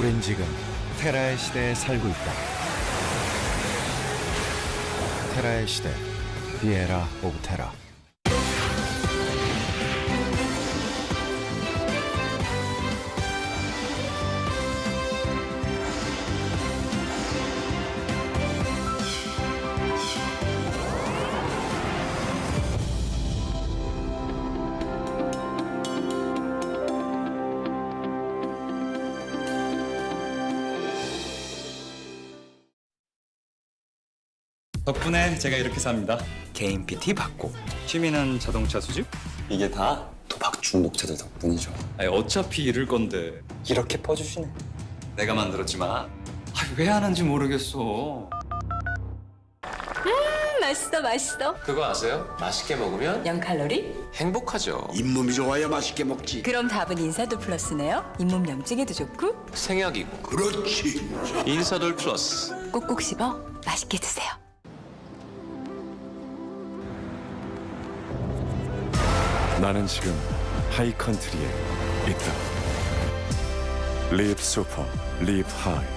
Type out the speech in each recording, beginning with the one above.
우린 지금 테라의 시대에 살고 있다. 테라의 시대, The Era of Terra. 덕분에 제가 이렇게 삽니다. 개인 PT 받고 취미는 자동차 수집? 이게 다 도박 중독자들 덕분이죠. 아니, 어차피 잃을 건데 이렇게 퍼주시네. 내가 만들었지만 왜 하는지 모르겠어. 맛있어 맛있어. 그거 아세요? 맛있게 먹으면 0칼로리? 행복하죠. 잇몸이 좋아야 맛있게 먹지. 그럼 답은 인사도 플러스네요. 잇몸 염증에도 좋고 생약이고 그렇지. 인사돌 플러스. 꼭꼭 씹어 맛있게 드세요. 나는 지금 하이컨트리에 있다. Live Super, Live High.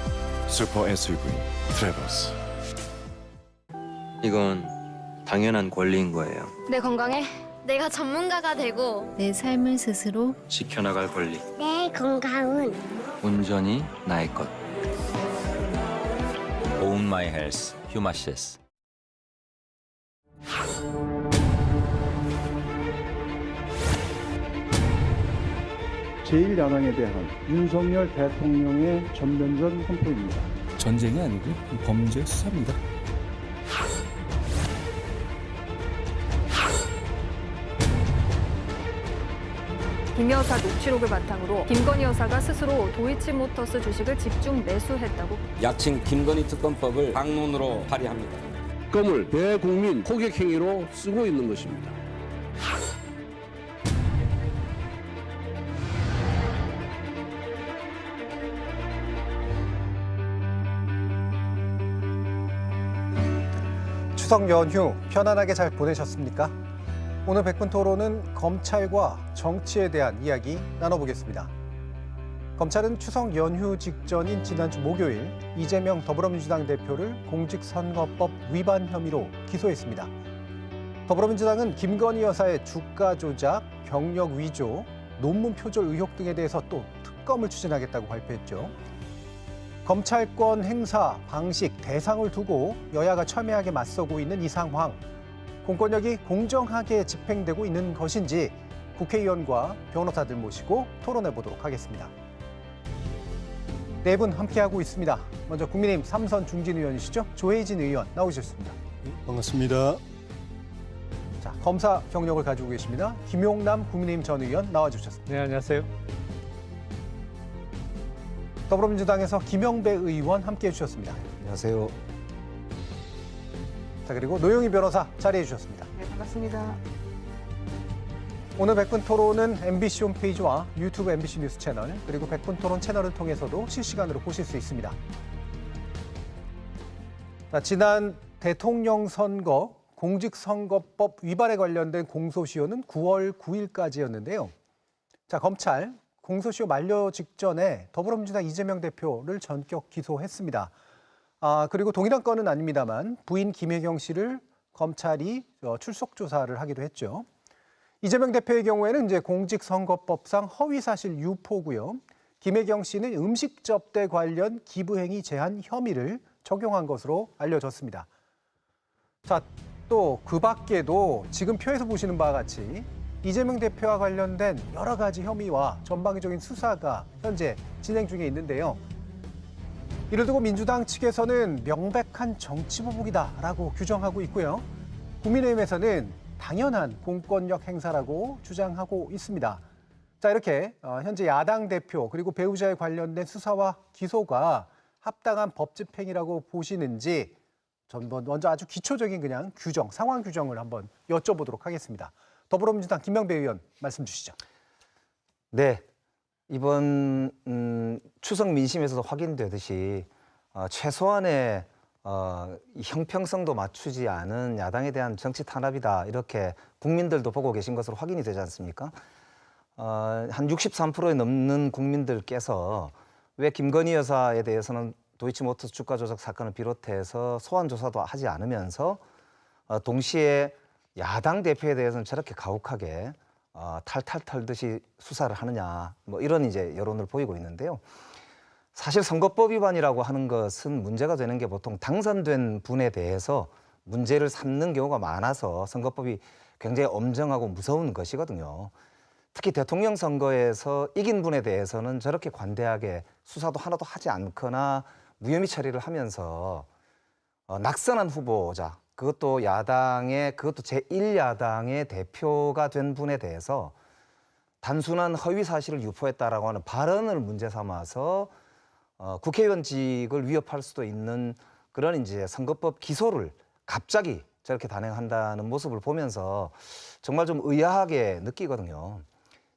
슈퍼 SUV 트래버스. 이건 당연한 권리인 거예요. 내 건강에 내가 전문가가 되고 내 삶을 스스로 지켜나갈 권리. 내 건강은 온전히 나의 것. Own My Health, 휴마시스. 제1야당에 대한 윤석열 대통령의 전면전 선포입니다. 전쟁이 아니고 범죄 수사입니다. 김 여사 녹취록을 바탕으로 김건희 여사가 스스로 도이치모터스 주식을 집중 매수했다고. 야칭 김건희 특검법을 방문으로 발의합니다. 특검을 대국민 호객 행위로 쓰고 있는 것입니다. 추석 연휴 편안하게 잘 보내셨습니까? 오늘 백분 토론은 검찰과 정치에 대한 이야기 나눠보겠습니다. 검찰은 추석 연휴 직전인 지난주 목요일 이재명 더불어민주당 대표를 공직선거법 위반 혐의로 기소했습니다. 더불어민주당은 김건희 여사의 주가 조작, 경력 위조, 논문 표절 의혹 등에 대해서 또 특검을 추진하겠다고 발표했죠. 검찰권 행사 방식, 대상을 두고 여야가 첨예하게 맞서고 있는 이 상황. 공권력이 공정하게 집행되고 있는 것인지 국회의원과 변호사들 모시고 토론해 보도록 하겠습니다. 네 분 함께하고 있습니다. 먼저 국민의힘 3선 중진 의원이시죠? 조혜진 의원 나오셨습니다. 반갑습니다. 자, 검사 경력을 가지고 계십니다. 김용남 국민의힘 전 의원 나와주셨습니다. 네, 안녕하세요. 더불어민주당에서 김영배 의원 함께해 주셨습니다. 안녕하세요. 자, 그리고 노영희 변호사 자리해 주셨습니다. 네, 반갑습니다. 오늘 백분 토론은 MBC 홈페이지와 유튜브 MBC 뉴스 채널 그리고 백분 토론 채널을 통해서도 실시간으로 보실 수 있습니다. 자, 지난 대통령 선거 공직선거법 위반에 관련된 공소시효는 9월 9일까지였는데요. 자, 검찰 공소시효 만료 직전에 더불어민주당 이재명 대표를 전격 기소했습니다. 그리고 동일한 건은 아닙니다만 부인 김혜경 씨를 검찰이 출석 조사를 하기도 했죠. 이재명 대표의 경우에는 이제 공직선거법상 허위사실 유포고요. 김혜경 씨는 음식 접대 관련 기부행위 제한 혐의를 적용한 것으로 알려졌습니다. 자, 또 그 밖에도 지금 표에서 보시는 바와 같이 이재명 대표와 관련된 여러 가지 혐의와 전방위적인 수사가 현재 진행 중에 있는데요. 이를 두고 민주당 측에서는 명백한 정치보복이다라고 규정하고 있고요. 국민의힘에서는 당연한 공권력 행사라고 주장하고 있습니다. 자, 이렇게 현재 야당 대표 그리고 배우자에 관련된 수사와 기소가 합당한 법 집행이라고 보시는지 먼저 아주 기초적인 그냥 규정, 상황 규정을 한번 여쭤보도록 하겠습니다. 더불어민주당 김명배 의원 말씀 주시죠. 네, 이번 추석 민심에서도 확인되듯이 최소한의 형평성도 맞추지 않은 야당에 대한 정치 탄압이다 이렇게 국민들도 보고 계신 것으로 확인이 되지 않습니까? 한 63%에 넘는 국민들께서 왜 김건희 여사에 대해서는 도이치모터스 주가 조작 사건을 비롯해서 소환 조사도 하지 않으면서 동시에 야당 대표에 대해서는 저렇게 가혹하게 탈탈 털듯이 수사를 하느냐, 뭐 이런 이제 여론을 보이고 있는데요. 사실 선거법 위반이라고 하는 것은 문제가 되는 게 보통 당선된 분에 대해서 문제를 삼는 경우가 많아서 선거법이 굉장히 엄정하고 무서운 것이거든요. 특히 대통령 선거에서 이긴 분에 대해서는 저렇게 관대하게 수사도 하나도 하지 않거나 무혐의 처리를 하면서 낙선한 후보자, 그것도 야당의, 그것도 제1야당의 대표가 된 분에 대해서 단순한 허위 사실을 유포했다라고 하는 발언을 문제 삼아서 국회의원직을 위협할 수도 있는 그런 이제 선거법 기소를 갑자기 저렇게 단행한다는 모습을 보면서 정말 좀 의아하게 느끼거든요.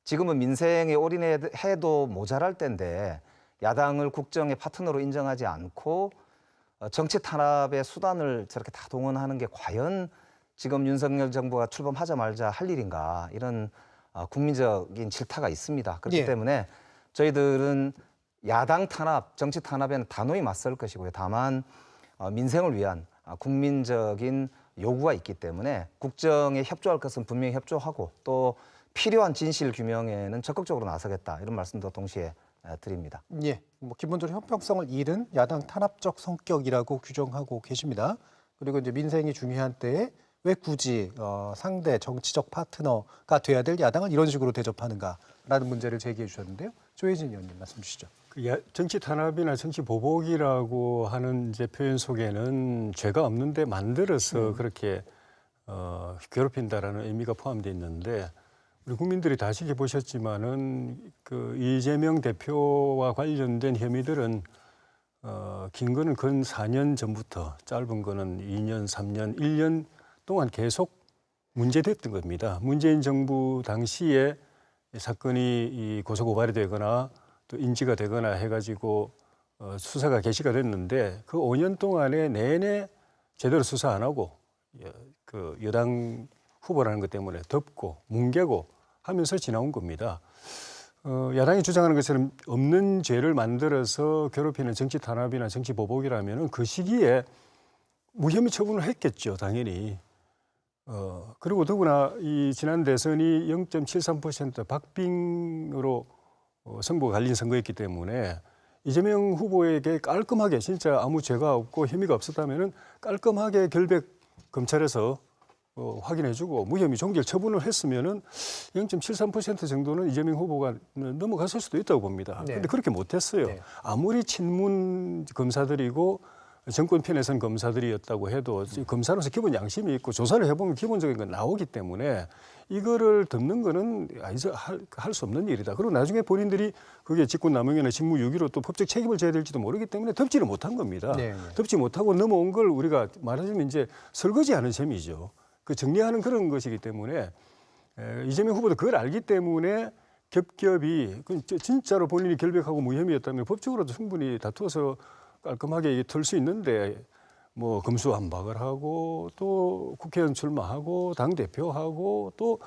지금은 민생에 올인해도 모자랄 때인데 야당을 국정의 파트너로 인정하지 않고 정치 탄압의 수단을 저렇게 다 동원하는 게 과연 지금 윤석열 정부가 출범하자마자 할 일인가, 이런 국민적인 질타가 있습니다. 그렇기 때문에 저희들은 야당 탄압, 정치 탄압에는 단호히 맞설 것이고요. 다만 민생을 위한 국민적인 요구가 있기 때문에 국정에 협조할 것은 분명히 협조하고 또 필요한 진실 규명에는 적극적으로 나서겠다, 이런 말씀도 동시에 드립니다. 예, 뭐 기본적으로 형평성을 잃은 야당 탄압적 성격이라고 규정하고 계십니다. 그리고 이제 민생이 중요한 때에 왜 굳이 상대 정치적 파트너가 돼야 될 야당을 이런 식으로 대접하는가라는 문제를 제기해 주셨는데요. 조혜진 의원님 말씀 주시죠. 정치 탄압이나 정치 보복이라고 하는 이제 표현 속에는 죄가 없는데 만들어서 그렇게 괴롭힌다라는 의미가 포함되어 있는데, 우리 국민들이 다시 보셨지만은 그 이재명 대표와 관련된 혐의들은 긴 거는 근 4년 전부터, 짧은 거는 2년, 3년, 1년 동안 계속 문제됐던 겁니다. 문재인 정부 당시에 사건이 고소 고발이 되거나 또 인지가 되거나 해가지고 수사가 개시가 됐는데, 그 5년 동안에 내내 제대로 수사 안 하고 그 여당 후보라는 것 때문에 덮고 뭉개고 하면서 지나온 겁니다. 야당이 주장하는 것처럼 없는 죄를 만들어서 괴롭히는 정치 탄압이나 정치 보복이라면 그 시기에 무혐의 처분을 했겠죠, 당연히. 그리고 더구나 이 지난 대선이 0.73% 박빙으로 승부가 갈린 선거였기 때문에 이재명 후보에게 깔끔하게, 진짜 아무 죄가 없고 혐의가 없었다면 깔끔하게 결백 검찰에서 확인해주고 무혐의 종결 처분을 했으면은 0.73% 정도는 이재명 후보가 넘어갔을 수도 있다고 봅니다. 그런데 그렇게 못했어요. 아무리 친문 검사들이고 정권 편에 선 검사들이었다고 해도 검사로서 기본 양심이 있고 조사를 해보면 기본적인 건 나오기 때문에 이거를 덮는 거는 할 수 없는 일이다. 그리고 나중에 본인들이 그게 직권남용이나 직무유기로 또 법적 책임을 져야 될지도 모르기 때문에 덮지를 못한 겁니다. 덮지 못하고 넘어온 걸 우리가 말하자면 이제 설거지하는 셈이죠. 그 정리하는 그런 것이기 때문에 이재명 후보도 그걸 알기 때문에 겹겹이 진짜로 본인이 결백하고 무혐의였다면 법적으로도 충분히 다투어서 깔끔하게 털 수 있는데, 뭐 검수완박을 하고 또 국회의원 출마하고 당대표하고 또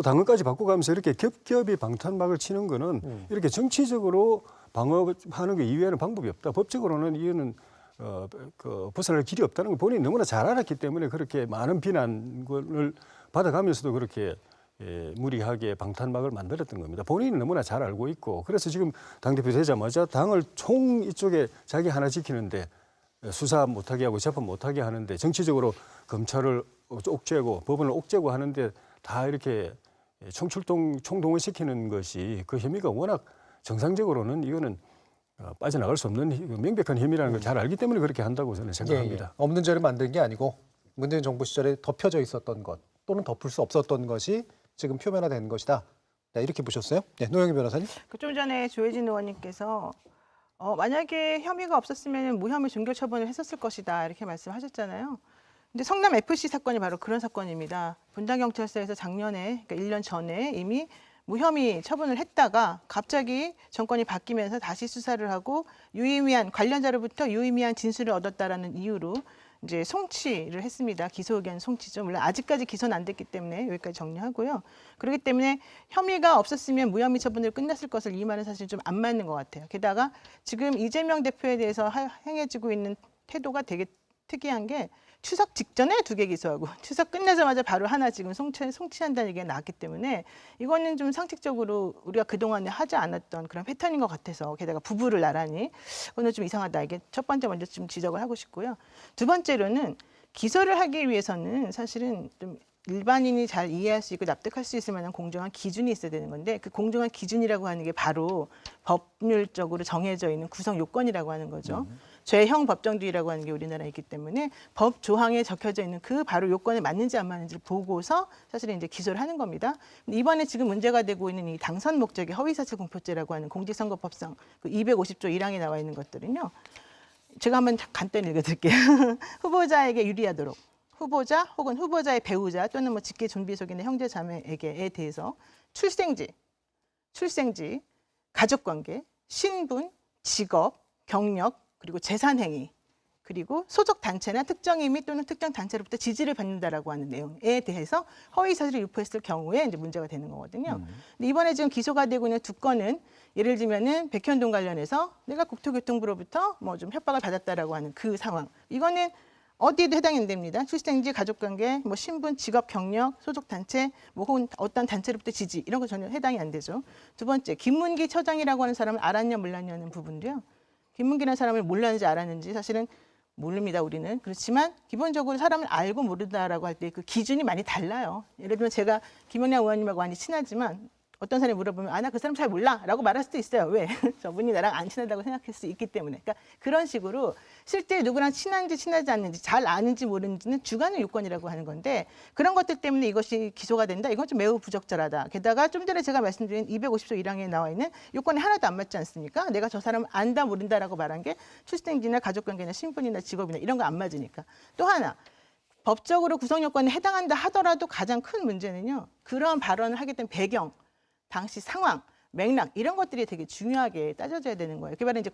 당헌까지 바꿔가면서 이렇게 겹겹이 방탄막을 치는 거는 이렇게 정치적으로 방어하는 게 이외에는 방법이 없다. 법적으로는 이거는 벗어날 길이 없다는 걸 본인이 너무나 잘 알았기 때문에 그렇게 많은 비난을 받아가면서도 그렇게 무리하게 방탄막을 만들었던 겁니다. 본인이 너무나 잘 알고 있고, 그래서 지금 당대표 되자마자 당을 총 이쪽에 자기 하나 지키는데 수사 못하게 하고 재판 못하게 하는데, 정치적으로 검찰을 옥죄고 법원을 옥죄고 하는데 다 이렇게 총동원시키는 것이, 그 혐의가 워낙 정상적으로는 이거는 빠져나갈 수 없는 명백한 혐의라는 걸 잘 알기 때문에 그렇게 한다고 저는 생각합니다. 없는 죄를 만든 게 아니고 문재인 정부 시절에 덮여져 있었던 것 또는 덮을 수 없었던 것이 지금 표면화된 것이다. 네, 이렇게 보셨어요? 네, 노영희 변호사님. 좀 전에 조혜진 의원님께서 만약에 혐의가 없었으면 무혐의 종결 처분을 했었을 것이다, 이렇게 말씀하셨잖아요. 근데 성남 FC 사건이 바로 그런 사건입니다. 분당경찰서에서 작년에, 그러니까 1년 전에 이미 무혐의 처분을 했다가 갑자기 정권이 바뀌면서 다시 수사를 하고 유의미한 관련자로부터 유의미한 진술을 얻었다라는 이유로 이제 송치를 했습니다. 기소 의견 송치죠. 물론 아직까지 기소는 안 됐기 때문에 여기까지 정리하고요. 그렇기 때문에 혐의가 없었으면 무혐의 처분으로 끝났을 것을 이 말은 사실 좀 안 맞는 것 같아요. 게다가 지금 이재명 대표에 대해서 행해지고 있는 태도가 되게 특이한 게 추석 직전에 2개 기소하고 추석 끝나자마자 바로 하나 지금 송치한다는 얘기가 나왔기 때문에 이거는 좀 상식적으로 우리가 그동안에 하지 않았던 그런 패턴인 것 같아서 게다가 부부를 나란히 그거는 좀 이상하다. 이게 첫 번째 먼저 좀 지적을 하고 싶고요. 두 번째로는 기소를 하기 위해서는 사실은 좀 일반인이 잘 이해할 수 있고 납득할 수 있을 만한 공정한 기준이 있어야 되는 건데 그 공정한 기준이라고 하는 게 바로 법률적으로 정해져 있는 구성 요건이라고 하는 거죠. 죄형 법정주의라고 하는 게 우리나라에 있기 때문에 법 조항에 적혀져 있는 그 바로 요건에 맞는지 안 맞는지를 보고서 사실은 이제 기소를 하는 겁니다. 이번에 지금 문제가 되고 있는 이 당선 목적의 허위사실 공표죄라고 하는 공직선거법상 그 250조 1항에 나와 있는 것들은요. 제가 한번 간단히 읽어드릴게요. 후보자에게 유리하도록 후보자 혹은 후보자의 배우자 또는 뭐 직계 존비속인의 형제 자매에게에 대해서 출생지, 가족관계, 신분, 직업, 경력 그리고 재산행위 그리고 소속 단체나 특정 임의 또는 특정 단체로부터 지지를 받는다라고 하는 내용에 대해서 허위 사실을 유포했을 경우에 이제 문제가 되는 거거든요. 근데 이번에 지금 기소가 되고 있는 2건은 예를 들면은 백현동 관련해서 내가 국토교통부로부터 뭐 좀 협박을 받았다라고 하는 그 상황. 이거는 어디에도 해당이 안 됩니다. 출생지, 가족관계, 뭐 신분, 직업, 경력, 소속 단체, 뭐 혹은 어떤 단체로부터 지지 이런 거 전혀 해당이 안 되죠. 두 번째, 김문기 처장이라고 하는 사람을 알았냐 몰랐냐는 부분도요. 김문기라는 사람을 몰랐는지 알았는지 사실은 모릅니다. 우리는. 그렇지만 기본적으로 사람을 알고 모른다라고 할 때 그 기준이 많이 달라요. 예를 들면 제가 김연아 의원님하고 많이 친하지만 어떤 사람이 물어보면 나 그 사람 잘 몰라 라고 말할 수도 있어요. 왜? 저분이 나랑 안 친하다고 생각할 수 있기 때문에. 그러니까 그런 식으로 실제 누구랑 친한지 친하지 않는지 잘 아는지 모르는지는 주관의 요건이라고 하는 건데 그런 것들 때문에 이것이 기소가 된다. 이건 좀 매우 부적절하다. 게다가 좀 전에 제가 말씀드린 250조 1항에 나와 있는 요건이 하나도 안 맞지 않습니까? 내가 저 사람을 안다 모른다라고 말한 게 출생지나 가족관계나 신분이나 직업이나 이런 거 안 맞으니까. 또 하나. 법적으로 구성 요건에 해당한다 하더라도 가장 큰 문제는요. 그런 발언을 하게 된 배경, 당시 상황, 맥락 이런 것들이 되게 중요하게 따져져야 되는 거예요. 그게 바로 이제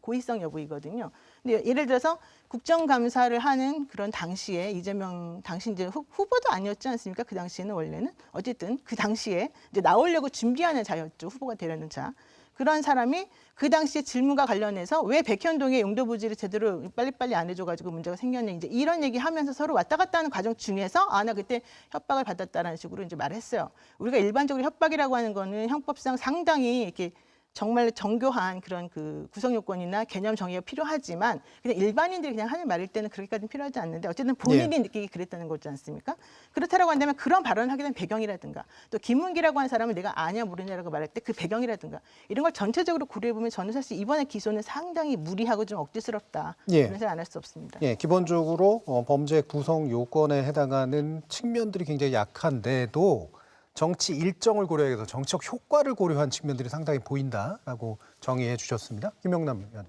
고의성 여부이거든요. 근데 예를 들어서 국정감사를 하는 그런 당시에 이재명 당시 이제 후보도 아니었지 않습니까? 그 당시에는 원래는 어쨌든 그 당시에 이제 나오려고 준비하는 자였죠. 후보가 되려는 자. 그런 사람이 그 당시에 질문과 관련해서 왜 백현동의 용도 부지를 제대로 빨리빨리 안 해줘가지고 문제가 생겼냐 이제 이런 얘기하면서 서로 왔다 갔다 하는 과정 중에서 나 그때 협박을 받았다라는 식으로 이제 말했어요. 우리가 일반적으로 협박이라고 하는 거는 형법상 상당히 이렇게 정말 정교한 그런 그 구성 요건이나 개념 정의가 필요하지만 그냥 일반인들이 그냥 하는 말일 때는 그렇게까지는 필요하지 않는데 어쨌든 본인이 느끼기 그랬다는 거지 않습니까? 그렇다라고 한다면 그런 발언을 하게 된 배경이라든가 또 김문기라고 하는 사람을 내가 아냐 모르냐라고 말할 때 그 배경이라든가 이런 걸 전체적으로 고려해 보면 저는 사실 이번에 기소는 상당히 무리하고 좀 억지스럽다. 그런 생각 안 할 수 없습니다. 기본적으로 범죄 구성 요건에 해당하는 측면들이 굉장히 약한데도 정치 일정을 고려해서 정치적 효과를 고려한 측면들이 상당히 보인다라고 정의해 주셨습니다. 김영남 의원.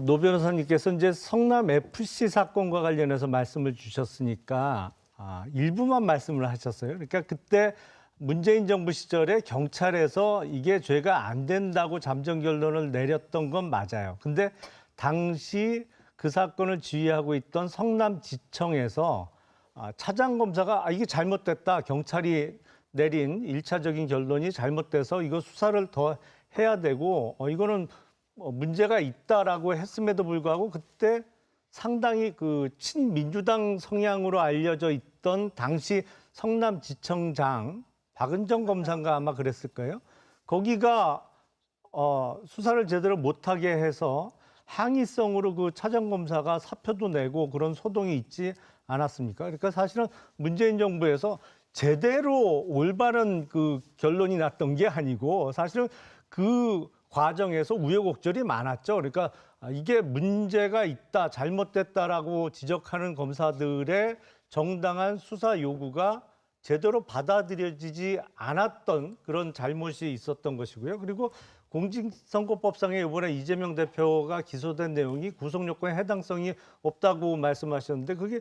노 변호사님께서 이제 성남 FC 사건과 관련해서 말씀을 주셨으니까 일부만 말씀을 하셨어요. 그러니까 그때 문재인 정부 시절에 경찰에서 이게 죄가 안 된다고 잠정 결론을 내렸던 건 맞아요. 근데 당시 그 사건을 지휘하고 있던 성남지청에서 차장 검사가 이게 잘못됐다. 경찰이 내린 1차적인 결론이 잘못돼서 이거 수사를 더 해야 되고 이거는 문제가 있다라고 했음에도 불구하고 그때 상당히 그 친민주당 성향으로 알려져 있던 당시 성남지청장 박은정 검사인가 아마 그랬을 거예요. 거기가 수사를 제대로 못하게 해서 항의성으로 그 차장 검사가 사표도 내고 그런 소동이 있지 않았습니까? 그러니까 사실은 문재인 정부에서 제대로 올바른 그 결론이 났던 게 아니고 사실은 그 과정에서 우여곡절이 많았죠. 그러니까 이게 문제가 있다, 잘못됐다라고 지적하는 검사들의 정당한 수사 요구가 제대로 받아들여지지 않았던 그런 잘못이 있었던 것이고요. 그리고 공직선거법상에 이번에 이재명 대표가 기소된 내용이 구속요건에 해당성이 없다고 말씀하셨는데 그게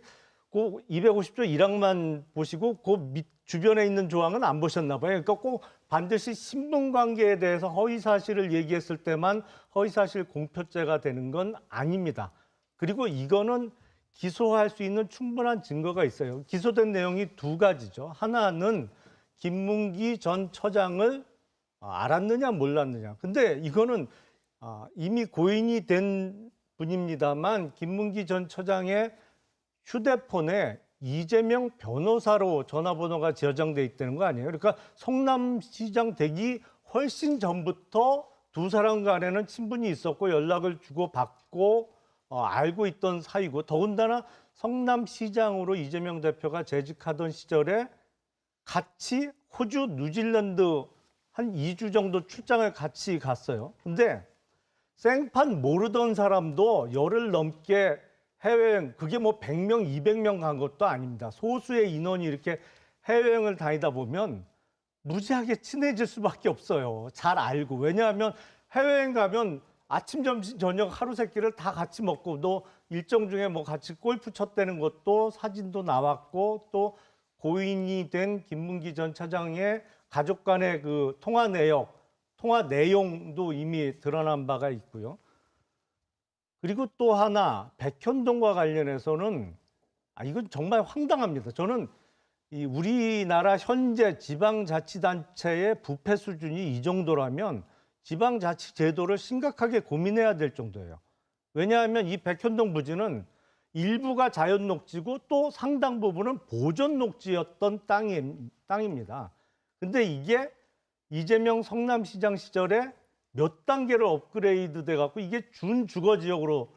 그 250조 1항만 보시고 그 주변에 있는 조항은 안 보셨나 봐요. 그러니까 꼭 반드시 신분관계에 대해서 허위사실을 얘기했을 때만 허위사실 공표죄가 되는 건 아닙니다. 그리고 이거는 기소할 수 있는 충분한 증거가 있어요. 기소된 내용이 두 가지죠. 하나는 김문기 전 처장을 알았느냐 몰랐느냐. 근데 이거는 이미 고인이 된 분입니다만 김문기 전 처장의 휴대폰에 이재명 변호사로 전화번호가 저장돼 있다는 거 아니에요? 그러니까 성남시장 되기 훨씬 전부터 두 사람 간에는 친분이 있었고 연락을 주고받고 알고 있던 사이고, 더군다나 성남시장으로 이재명 대표가 재직하던 시절에 같이 호주, 뉴질랜드 한 2주 정도 출장을 같이 갔어요. 근데 생판 모르던 사람도 열흘 넘게 해외여행, 그게 뭐 100명, 200명 간 것도 아닙니다. 소수의 인원이 이렇게 해외여행을 다니다 보면 무지하게 친해질 수밖에 없어요. 잘 알고. 왜냐하면 해외여행 가면 아침, 점심, 저녁 하루 세 끼를 다 같이 먹고, 또 일정 중에 뭐 같이 골프 쳤다는 것도 사진도 나왔고, 또 고인이 된 김문기 전 차장의 가족 간의 그 통화 내용도 이미 드러난 바가 있고요. 그리고 또 하나, 백현동과 관련해서는 이건 정말 황당합니다. 저는 이 우리나라 현재 지방자치단체의 부패 수준이 이 정도라면 지방자치 제도를 심각하게 고민해야 될 정도예요. 왜냐하면 이 백현동 부지는 일부가 자연 녹지고 또 상당 부분은 보존 녹지였던 땅입니다. 근데 이게 이재명 성남시장 시절에 몇 단계를 업그레이드 돼 갖고 이게 준주거지역으로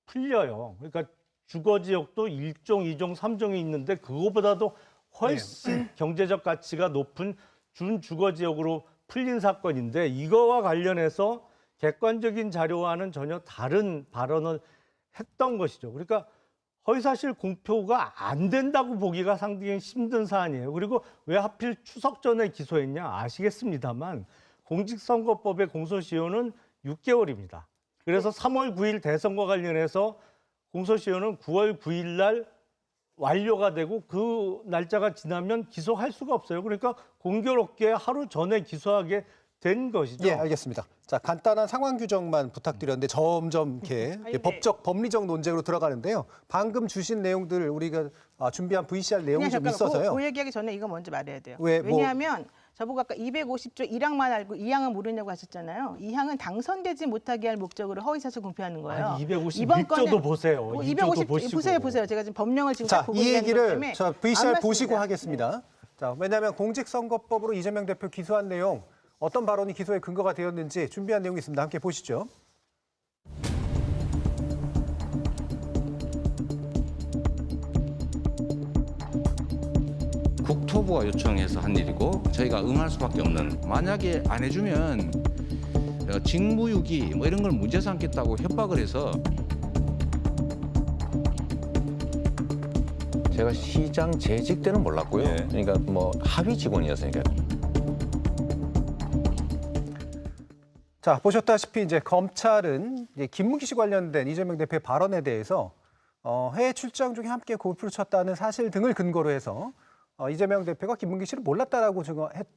풀려요. 그러니까 주거지역도 1종, 2종, 3종이 있는데 그거보다도 훨씬 경제적 가치가 높은 준주거지역으로 풀린 사건인데, 이거와 관련해서 객관적인 자료와는 전혀 다른 발언을 했던 것이죠. 그러니까 허위사실 공표가 안 된다고 보기가 상당히 힘든 사안이에요. 그리고 왜 하필 추석 전에 기소했냐 아시겠습니다만 공직선거법의 공소시효는 6개월입니다. 그래서 3월 9일 대선과 관련해서 공소시효는 9월 9일 날 완료가 되고 그 날짜가 지나면 기소할 수가 없어요. 그러니까 공교롭게 하루 전에 기소하게 된 것이죠. 예, 알겠습니다. 자, 간단한 상황 규정만 부탁드렸는데 점점 이렇게 법적, 법리적 논쟁으로 들어가는데요. 방금 주신 내용들 우리가 준비한 VCR 내용이 좀 있어서요. 그 얘기하기 전에 이거 먼저 말해야 돼요. 왜, 왜냐하면 저보고 아까 250조 1항만 알고 2항은 모르냐고 하셨잖아요. 2항은 당선되지 못하게 할 목적으로 허위사실 공표하는 거예요. 아니, 251조도 보세요. 250조 보세요. 제가 지금 법령을 지금 자, 보고 이 있는 것 얘기를 때문에 저 안 VCR 맞습니다. 보시고 하겠습니다. 자, 왜냐하면 공직선거법으로 이재명 대표 기소한 내용, 어떤 발언이 기소의 근거가 되었는지 준비한 내용이 있습니다. 함께 보시죠. 국토부가 요청해서 한 일이고 저희가 응할 수밖에 없는, 만약에 안 해주면 직무유기 뭐 이런 걸 문제 삼겠다고 협박을 해서. 제가 시장 재직 때는 몰랐고요. 그러니까 뭐 합의 직원이었으니까. 자, 보셨다시피 이제 검찰은 이제 김문기 씨 관련된 이재명 대표의 발언에 대해서 해외 출장 중에 함께 골프를 쳤다는 사실 등을 근거로 해서 이재명 대표가 김문기 씨를 몰랐다라고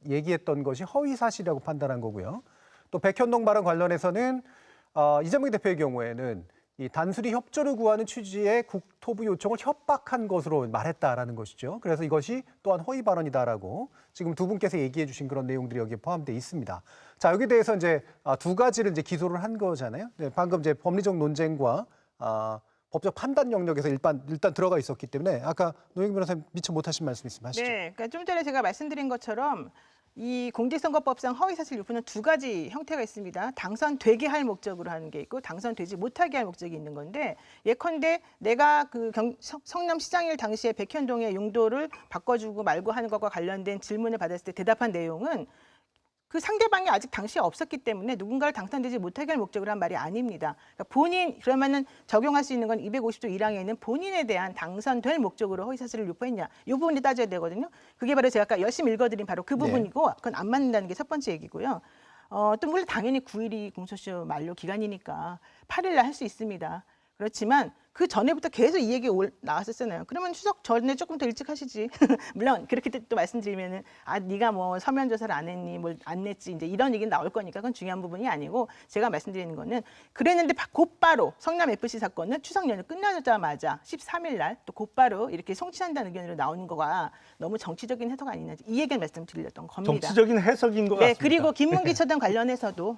얘기했던 것이 허위 사실이라고 판단한 거고요. 또 백현동 발언 관련해서는 이재명 대표의 경우에는 이 단순히 협조를 구하는 취지의 국토부 요청을 협박한 것으로 말했다라는 것이죠. 그래서 이것이 또한 허위 발언이다라고 지금 두 분께서 얘기해 주신 그런 내용들이 여기에 포함되어 있습니다. 자, 여기에 대해서 이제 두 가지를 이제 기소를 한 거잖아요. 네, 방금 이제 법리적 논쟁과 법적 판단 영역에서 일단 들어가 있었기 때문에 아까 노영희 변호사님 미처 못하신 말씀 있으면 하시죠. 네, 그러니까 좀 전에 제가 말씀드린 것처럼 이 공직선거법상 허위사실 유포는 두 가지 형태가 있습니다. 당선되게 할 목적으로 하는 게 있고 당선되지 못하게 할 목적이 있는 건데, 예컨대 내가 그 성남시장일 당시에 백현동의 용도를 바꿔주고 말고 하는 것과 관련된 질문을 받았을 때 대답한 내용은 그 상대방이 아직 당시에 없었기 때문에 누군가를 당선되지 못하게 할 목적으로 한 말이 아닙니다. 그러니까 그러면은 적용할 수 있는 건 250조 1항에 있는 본인에 대한 당선될 목적으로 허위사실을 유포했냐, 이 부분이 따져야 되거든요. 그게 바로 제가 아까 열심히 읽어드린 바로 그 부분이고, 그건 안 맞는다는 게 첫 번째 얘기고요. 또 물론 당연히 9일이 공소시효 만료 기간이니까 8일 날 할 수 있습니다. 그렇지만 그 전에부터 계속 이 얘기 나왔었잖아요. 그러면 추석 전에 조금 더 일찍 하시지. 물론 그렇게 또 말씀드리면은 네가 뭐 서면 조사를 안 했니, 뭘 안 냈지, 이제 이런 얘기는 나올 거니까 그건 중요한 부분이 아니고 제가 말씀드리는 거는 그랬는데 곧바로 성남 FC 사건은 추석 연휴 끝나자마자 13일 날 또 곧바로 이렇게 송치한다는 의견으로 나오는 거가 너무 정치적인 해석 아니냐 이 얘기를 말씀드리려던 겁니다. 정치적인 해석인 것 같습니다. 그리고 김문기 처장 관련해서도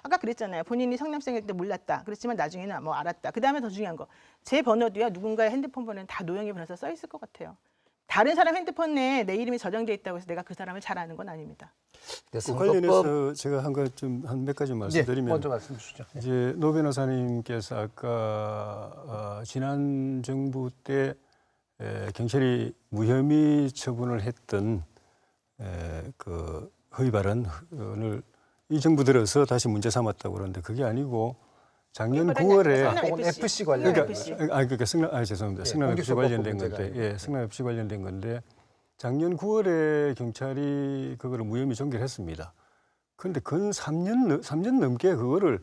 아까 그랬잖아요. 본인이 성남생일 때 몰랐다. 그렇지만 나중에는 뭐 알았다. 그다음에 더 중요한 거. 제 번호도요. 누군가의 핸드폰 번호는 다 노영희 변호사 써 있을 것 같아요. 다른 사람 핸드폰에 내 이름이 저장돼 있다고 해서 내가 그 사람을 잘 아는 건 아닙니다. 그 관련해서 제가 한 몇 가지 말씀드리면 먼저 말씀 주시죠. 이제 노 변호사님께서 아까 지난 정부 때 경찰이 무혐의 처분을 했던 그 허위 발언을 이 정부 들어서 다시 문제 삼았다고 그러는데 그게 아니고 작년 9월에 FC 관련 그러니까 죄송합니다. 성남 FC 관련된 건데 성남 FC 관련된 건데 작년 9월에 경찰이 그거를 무혐의 종결을 했습니다. 그런데 근 3년 넘게 그거를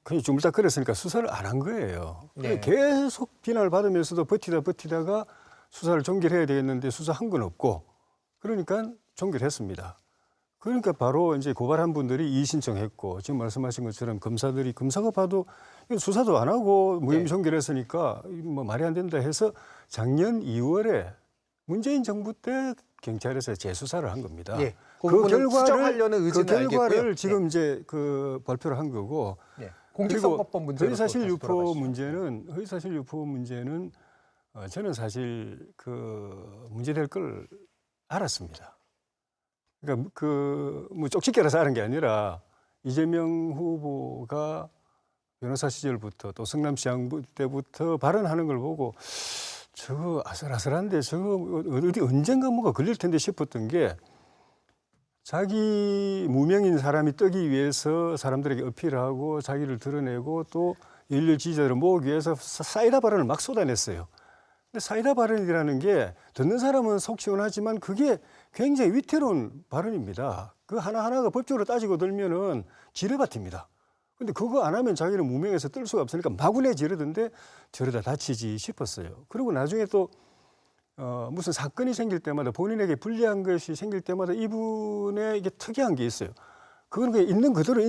그냥 주물럭거렸으니까 수사를 안 한 거예요. 계속 비난을 받으면서도 버티다가 수사를 종결해야 되겠는데 수사한 건 없고 그러니까 종결했습니다. 그러니까 바로 이제 고발한 분들이 이의 신청했고 지금 말씀하신 것처럼 검사가 봐도 수사도 안 하고 무혐의 종결했으니까 뭐 말이 안 된다 해서 작년 2월에 문재인 정부 때 경찰에서 재수사를 한 겁니다. 그 결과를 지금 이제 그 발표를 한 거고. 공직선거법 문제 허위사실 유포 문제는 저는 사실 그 문제될 걸 알았습니다. 그러니까 뭐 쪽집게라서 하는 게 아니라 이재명 후보가 변호사 시절부터 또 성남시장 때부터 발언하는 걸 보고 저거 아슬아슬한데 저거 어디 언젠가 뭐가 걸릴 텐데 싶었던 게 자기 무명인 사람이 뜨기 위해서 사람들에게 어필하고 자기를 드러내고 또 일일 지지자들을 모으기 위해서 사이다 발언을 막 쏟아냈어요. 근데 사이다 발언이라는 게 듣는 사람은 속 시원하지만 그게 굉장히 위태로운 발언입니다. 그 하나하나가 법적으로 따지고 들면은 지뢰밭입니다. 근데 그거 안 하면 자기는 무명해서 뜰 수가 없으니까 마구내 지르던데 저러다 다치지 싶었어요. 그리고 나중에 또 무슨 사건이 생길 때마다 본인에게 불리한 것이 생길 때마다 이분의 이게 특이한 게 있어요. 그건 그냥 있는 그대로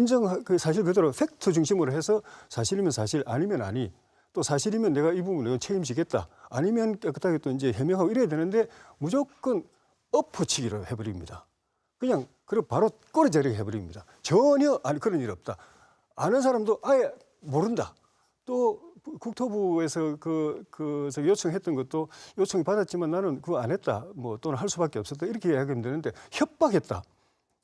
그 사실 그대로 팩트 중심으로 해서 사실이면 사실 아니면 아니 또 사실이면 내가 이 부분 내가 책임지겠다 아니면 깨끗하게 또 이제 해명하고 이래야 되는데 무조건 엎어치기로 해버립니다. 그냥 그리고 바로 꼬리자리게 해버립니다. 전혀 그런 일 없다. 아는 사람도 아예 모른다. 또 국토부에서 저 요청했던 것도 요청 받았지만 나는 그거 안 했다. 뭐 또는 할 수밖에 없었다. 이렇게 이야기하면 되는데 협박했다.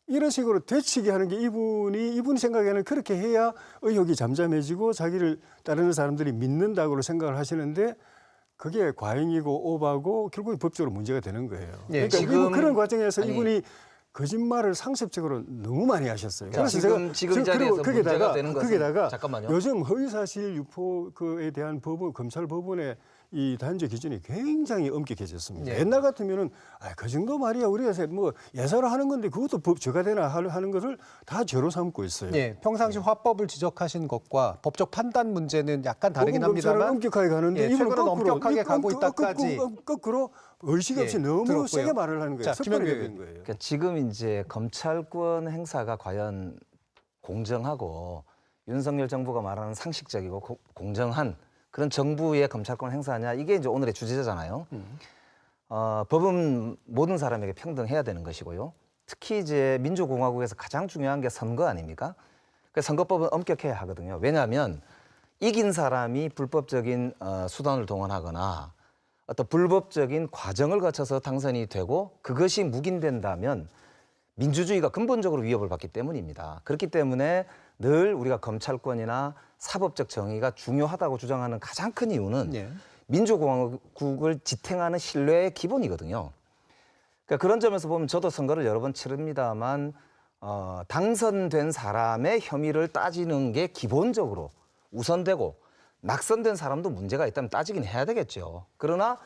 이런 식으로 되치게 하는 게 이분이 생각에는 그렇게 해야 의혹이 잠잠해지고 자기를 따르는 사람들이 믿는다고 생각을 하시는데 그게 과잉이고 오바고 결국에 법적으로 문제가 되는 거예요. 그러니까 지금 그런 과정에서 이분이 거짓말을 상습적으로 너무 많이 하셨어요. 그래서 지금 자리에서 문제가 되는 것은 거기다가 잠깐만요. 요즘 허위사실 유포에 대한 검찰 법원의 이 단죄 기준이 굉장히 엄격해졌습니다. 옛날 같으면은 그 정도 말이야 우리가 뭐 예사로 하는 건데 그것도 죄가 되나 하는 것을 다 죄로 삼고 있어요. 평상시 화법을 지적하신 것과 법적 판단 문제는 약간 다르긴 합니다만 엄격하게 가는데 최근은 엄격하게 가고 있다까지 거꾸로 의식 없이 너무 들었고요. 세게 말을 하는 거예요. 습관이 된 거예요. 그러니까 지금 이제 검찰권 행사가 과연 공정하고 윤석열 정부가 말하는 상식적이고 공정한 그런 정부의 검찰권 행사냐 이게 이제 오늘의 주제잖아요. 법은 모든 사람에게 평등해야 되는 것이고요. 특히 이제 민주공화국에서 가장 중요한 게 선거 아닙니까? 그래서 선거법은 엄격해야 하거든요. 왜냐하면 이긴 사람이 불법적인 수단을 동원하거나 어떤 불법적인 과정을 거쳐서 당선이 되고 그것이 묵인된다면 민주주의가 근본적으로 위협을 받기 때문입니다. 그렇기 때문에 늘 우리가 검찰권이나 사법적 정의가 중요하다고 주장하는 가장 큰 이유는 민주공화국을 지탱하는 신뢰의 기본이거든요. 그러니까 그런 점에서 보면 저도 선거를 여러 번 치릅니다만 당선된 사람의 혐의를 따지는 게 기본적으로 우선되고 낙선된 사람도 문제가 있다면 따지긴 해야 되겠죠. 그러나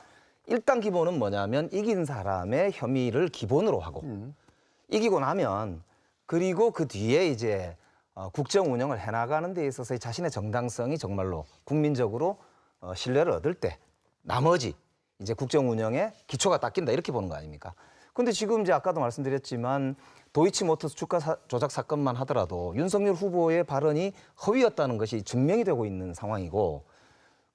일단 기본은 뭐냐면 이긴 사람의 혐의를 기본으로 하고 이기고 나면 그리고 그 뒤에 이제 국정 운영을 해나가는 데 있어서의 자신의 정당성이 정말로 국민적으로 신뢰를 얻을 때 나머지 이제 국정 운영에 기초가 닦인다 이렇게 보는 거 아닙니까? 근데 지금 이제 아까도 말씀드렸지만 도이치모터스 주가 조작 사건만 하더라도 윤석열 후보의 발언이 허위였다는 것이 증명이 되고 있는 상황이고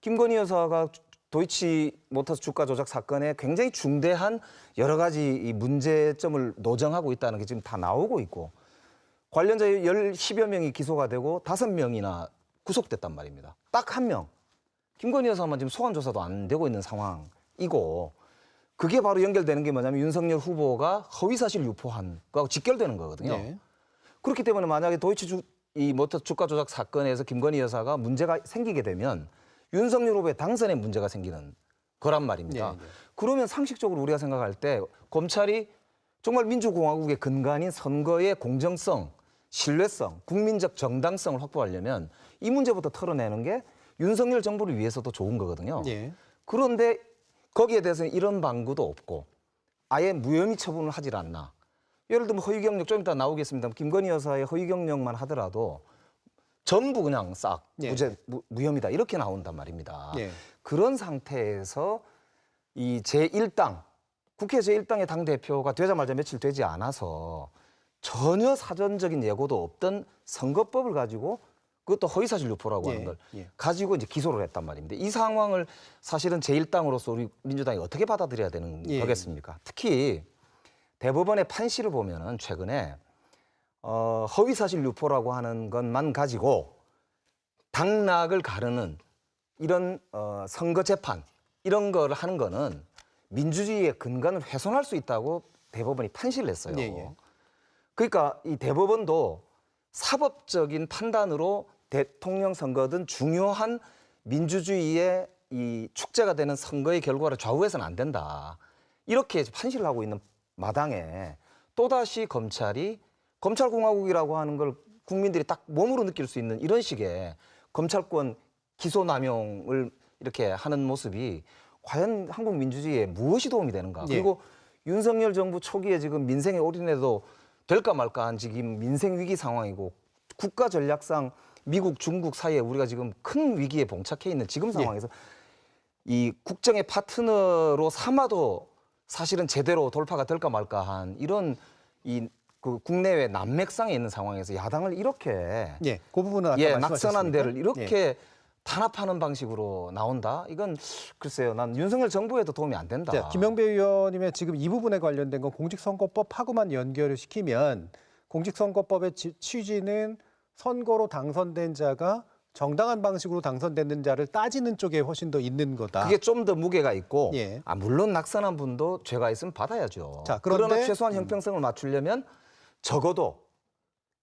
김건희 여사가 도이치모터스 주가 조작 사건에 굉장히 중대한 여러 가지 이 문제점을 노정하고 있다는 게 지금 다 나오고 있고 관련자 10여 명이 기소가 되고 5명이나 구속됐단 말입니다. 딱 한 명. 김건희 여사만 지금 소환 조사도 안 되고 있는 상황이고 그게 바로 연결되는 게 뭐냐면 윤석열 후보가 허위사실 유포한 거하고 직결되는 거거든요. 네. 그렇기 때문에 만약에 도이치모터스 주가 조작 사건에서 김건희 여사가 문제가 생기게 되면 윤석열 후보의 당선에 문제가 생기는 거란 말입니다. 네, 네. 그러면 상식적으로 우리가 생각할 때 검찰이 정말 민주공화국의 근간인 선거의 공정성, 신뢰성, 국민적 정당성을 확보하려면 이 문제부터 털어내는 게 윤석열 정부를 위해서도 좋은 거거든요. 네. 그런데 거기에 대해서는 이런 방구도 없고 아예 무혐의 처분을 하질 않나. 예를 들면 허위경력 좀 이따 나오겠습니다. 김건희 여사의 허위경력만 하더라도 전부 그냥 싹 무혐의다 이렇게 나온단 말입니다. 그런 상태에서 이 제1당 국회 제1당의 당대표가 되자마자 며칠 되지 않아서 전혀 사전적인 예고도 없던 선거법을 가지고 그것도 허위사실 유포라고 하는 걸 가지고 이제 기소를 했단 말입니다. 이 상황을 사실은 제1당으로서 우리 민주당이 어떻게 받아들여야 되는 거겠습니까? 특히 대법원의 판시를 보면은 최근에 허위사실 유포라고 하는 것만 가지고 당락을 가르는 이런 선거 재판 이런 걸 하는 거는 민주주의의 근간을 훼손할 수 있다고 대법원이 판시를 했어요. 그러니까 이 대법원도 사법적인 판단으로 대통령 선거든 중요한 민주주의의 이 축제가 되는 선거의 결과를 좌우해서는 안 된다. 이렇게 판시를 하고 있는 마당에 또다시 검찰이 검찰공화국이라고 하는 걸 국민들이 딱 몸으로 느낄 수 있는 이런 식의 검찰권 기소남용을 이렇게 하는 모습이 과연 한국 민주주의에 무엇이 도움이 되는가. 그리고 윤석열 정부 초기에 지금 민생에 올인해도 될까 말까한 지금 민생 위기 상황이고 국가 전략상 미국, 중국 사이에 우리가 지금 큰 위기에 봉착해 있는 지금 상황에서 이 국정의 파트너로 삼아도 사실은 제대로 돌파가 될까 말까한 이런 그 국내외 난맥상에 있는 상황에서 야당을 이렇게 그 부분은 아까 낙선한 데를 이렇게 탄압하는 방식으로 나온다? 이건 글쎄요. 난 윤석열 정부에도 도움이 안 된다. 자, 김영배 의원님의 지금 이 부분에 관련된 건 공직선거법하고만 연결을 시키면 공직선거법의 취지는 선거로 당선된 자가 정당한 방식으로 당선되는 자를 따지는 쪽에 훨씬 더 있는 거다. 그게 좀 더 무게가 있고 물론 낙선한 분도 죄가 있으면 받아야죠. 자, 그러나 최소한 형평성을 맞추려면 적어도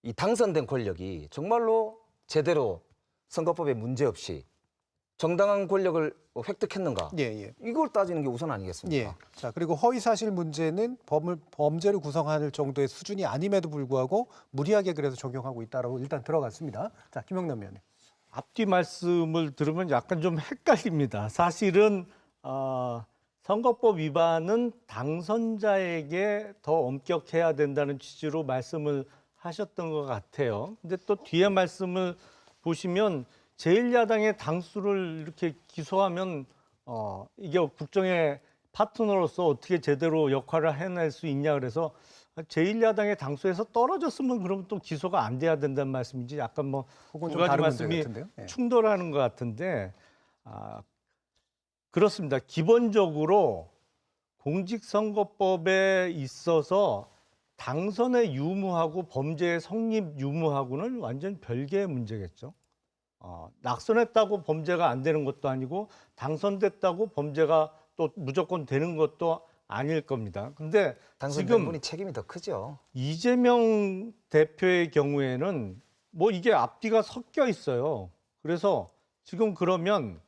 이 당선된 권력이 정말로 제대로 선거법에 문제없이 정당한 권력을 획득했는가? 이걸 따지는 게 우선 아니겠습니까? 자, 그리고 허위사실 문제는 범죄를 구성할 정도의 수준이 아님에도 불구하고 무리하게 그래서 적용하고 있다라고 일단 들어갔습니다. 자, 김영남 의원님. 앞뒤 말씀을 들으면 약간 좀 헷갈립니다. 사실은 선거법 위반은 당선자에게 더 엄격해야 된다는 취지로 말씀을 하셨던 것 같아요. 근데 또 뒤에 말씀을 보시면 제1야당의 당수를 이렇게 기소하면 이게 국정의 파트너로서 어떻게 제대로 역할을 해낼 수 있냐 그래서 제1야당의 당수에서 떨어졌으면 그러면 또 기소가 안 돼야 된다는 말씀인지 약간 뭐 두 가지 말씀이 충돌하는 것 같은데 그렇습니다. 기본적으로 공직선거법에 있어서 당선의 유무하고 범죄의 성립 유무하고는 완전 별개의 문제겠죠. 낙선했다고 범죄가 안 되는 것도 아니고 당선됐다고 범죄가 또 무조건 되는 것도 아닐 겁니다. 근데 당선된 분이 책임이 더 크죠. 이재명 대표의 경우에는 뭐 이게 앞뒤가 섞여 있어요. 그래서 지금 그러면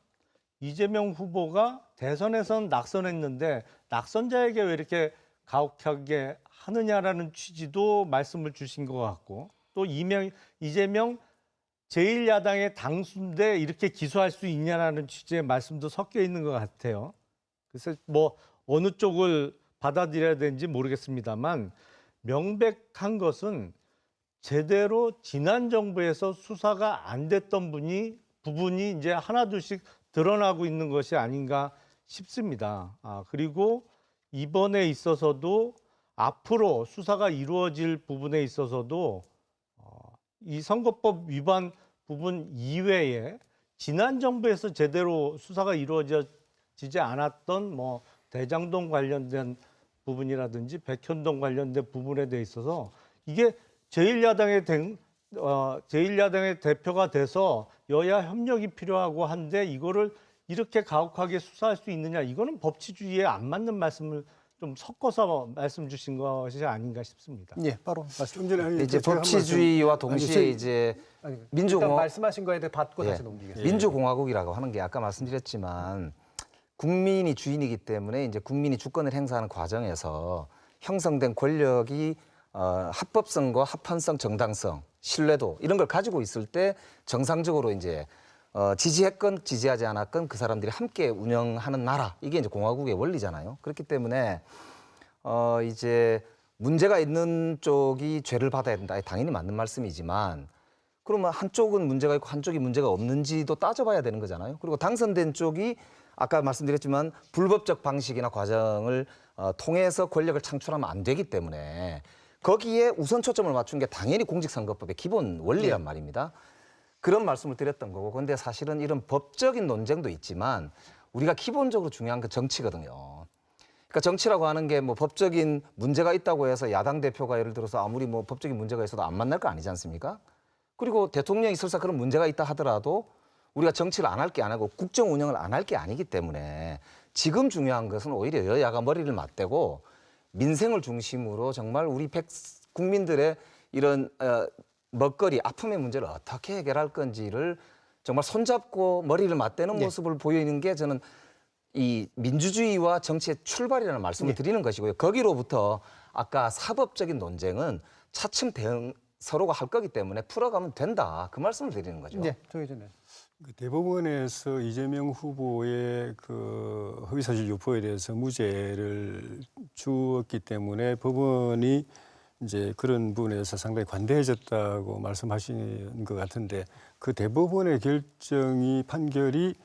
이재명 후보가 대선에선 낙선했는데 낙선자에게 왜 이렇게 가혹하게 하느냐라는 취지도 말씀을 주신 것 같고 또 이재명 제1야당의 당수인데 이렇게 기소할 수 있냐라는 취지의 말씀도 섞여 있는 것 같아요. 그래서 뭐 어느 쪽을 받아들여야 되는지 모르겠습니다만 명백한 것은 제대로 지난 정부에서 수사가 안 됐던 부분이 이제 하나둘씩 드러나고 있는 것이 아닌가 싶습니다. 그리고 이번에 있어서도 앞으로 수사가 이루어질 부분에 있어서도 이 선거법 위반 부분 이외에 지난 정부에서 제대로 수사가 이루어지지 않았던 뭐 대장동 관련된 부분이라든지 백현동 관련된 부분에 대해 있어서 이게 제1야당의 대표가 돼서 여야 협력이 필요하고 한데 이거를 이렇게 가혹하게 수사할 수 있느냐, 이거는 법치주의에 안 맞는 말씀을 좀 섞어서 말씀 주신 것이 아닌가 싶습니다. 예, 바로 말씀. 이제 법치주의와 동시에 이제 민주공화국 말씀하신 거에 대해 받고 다시 넘기겠습니다. 민주공화국이라고 하는 게 아까 말씀드렸지만 국민이 주인이기 때문에 이제 국민이 주권을 행사하는 과정에서 형성된 권력이 합법성과 합헌성, 정당성, 신뢰도 이런 걸 가지고 있을 때 정상적으로 이제 지지했건 지지하지 않았건 그 사람들이 함께 운영하는 나라, 이게 이제 공화국의 원리잖아요. 그렇기 때문에 이제 문제가 있는 쪽이 죄를 받아야 된다. 당연히 맞는 말씀이지만 그러면 한쪽은 문제가 있고 한쪽이 문제가 없는지도 따져봐야 되는 거잖아요. 그리고 당선된 쪽이 아까 말씀드렸지만 불법적 방식이나 과정을 통해서 권력을 창출하면 안 되기 때문에 거기에 우선 초점을 맞춘 게 당연히 공직선거법의 기본 원리란 말입니다. 그런 말씀을 드렸던 거고, 그런데 사실은 이런 법적인 논쟁도 있지만 우리가 기본적으로 중요한 건 정치거든요. 그러니까 정치라고 하는 게 뭐 법적인 문제가 있다고 해서 야당 대표가 예를 들어서 아무리 뭐 법적인 문제가 있어도 안 만날 거 아니지 않습니까? 그리고 대통령이 설사 그런 문제가 있다 하더라도 우리가 정치를 안 할 게 아니고 국정 운영을 안 할 게 아니기 때문에 지금 중요한 것은 오히려 여야가 머리를 맞대고 민생을 중심으로 정말 우리 국민들의 이런 먹거리, 아픔의 문제를 어떻게 해결할 건지를 정말 손잡고 머리를 맞대는 모습을 보이는 게 저는 이 민주주의와 정치의 출발이라는 말씀을 드리는 것이고요. 거기로부터 아까 사법적인 논쟁은 차츰 대응 서로가 할 거기 때문에 풀어가면 된다. 그 말씀을 드리는 거죠. 네, 정의진. 대법원에서 이재명 후보의 그 허위사실 유포에 대해서 무죄를 주었기 때문에 법원이 이제 그런 부분에서 상당히 관대해졌다고 말씀하시는 것 같은데, 그 대법원의 판결이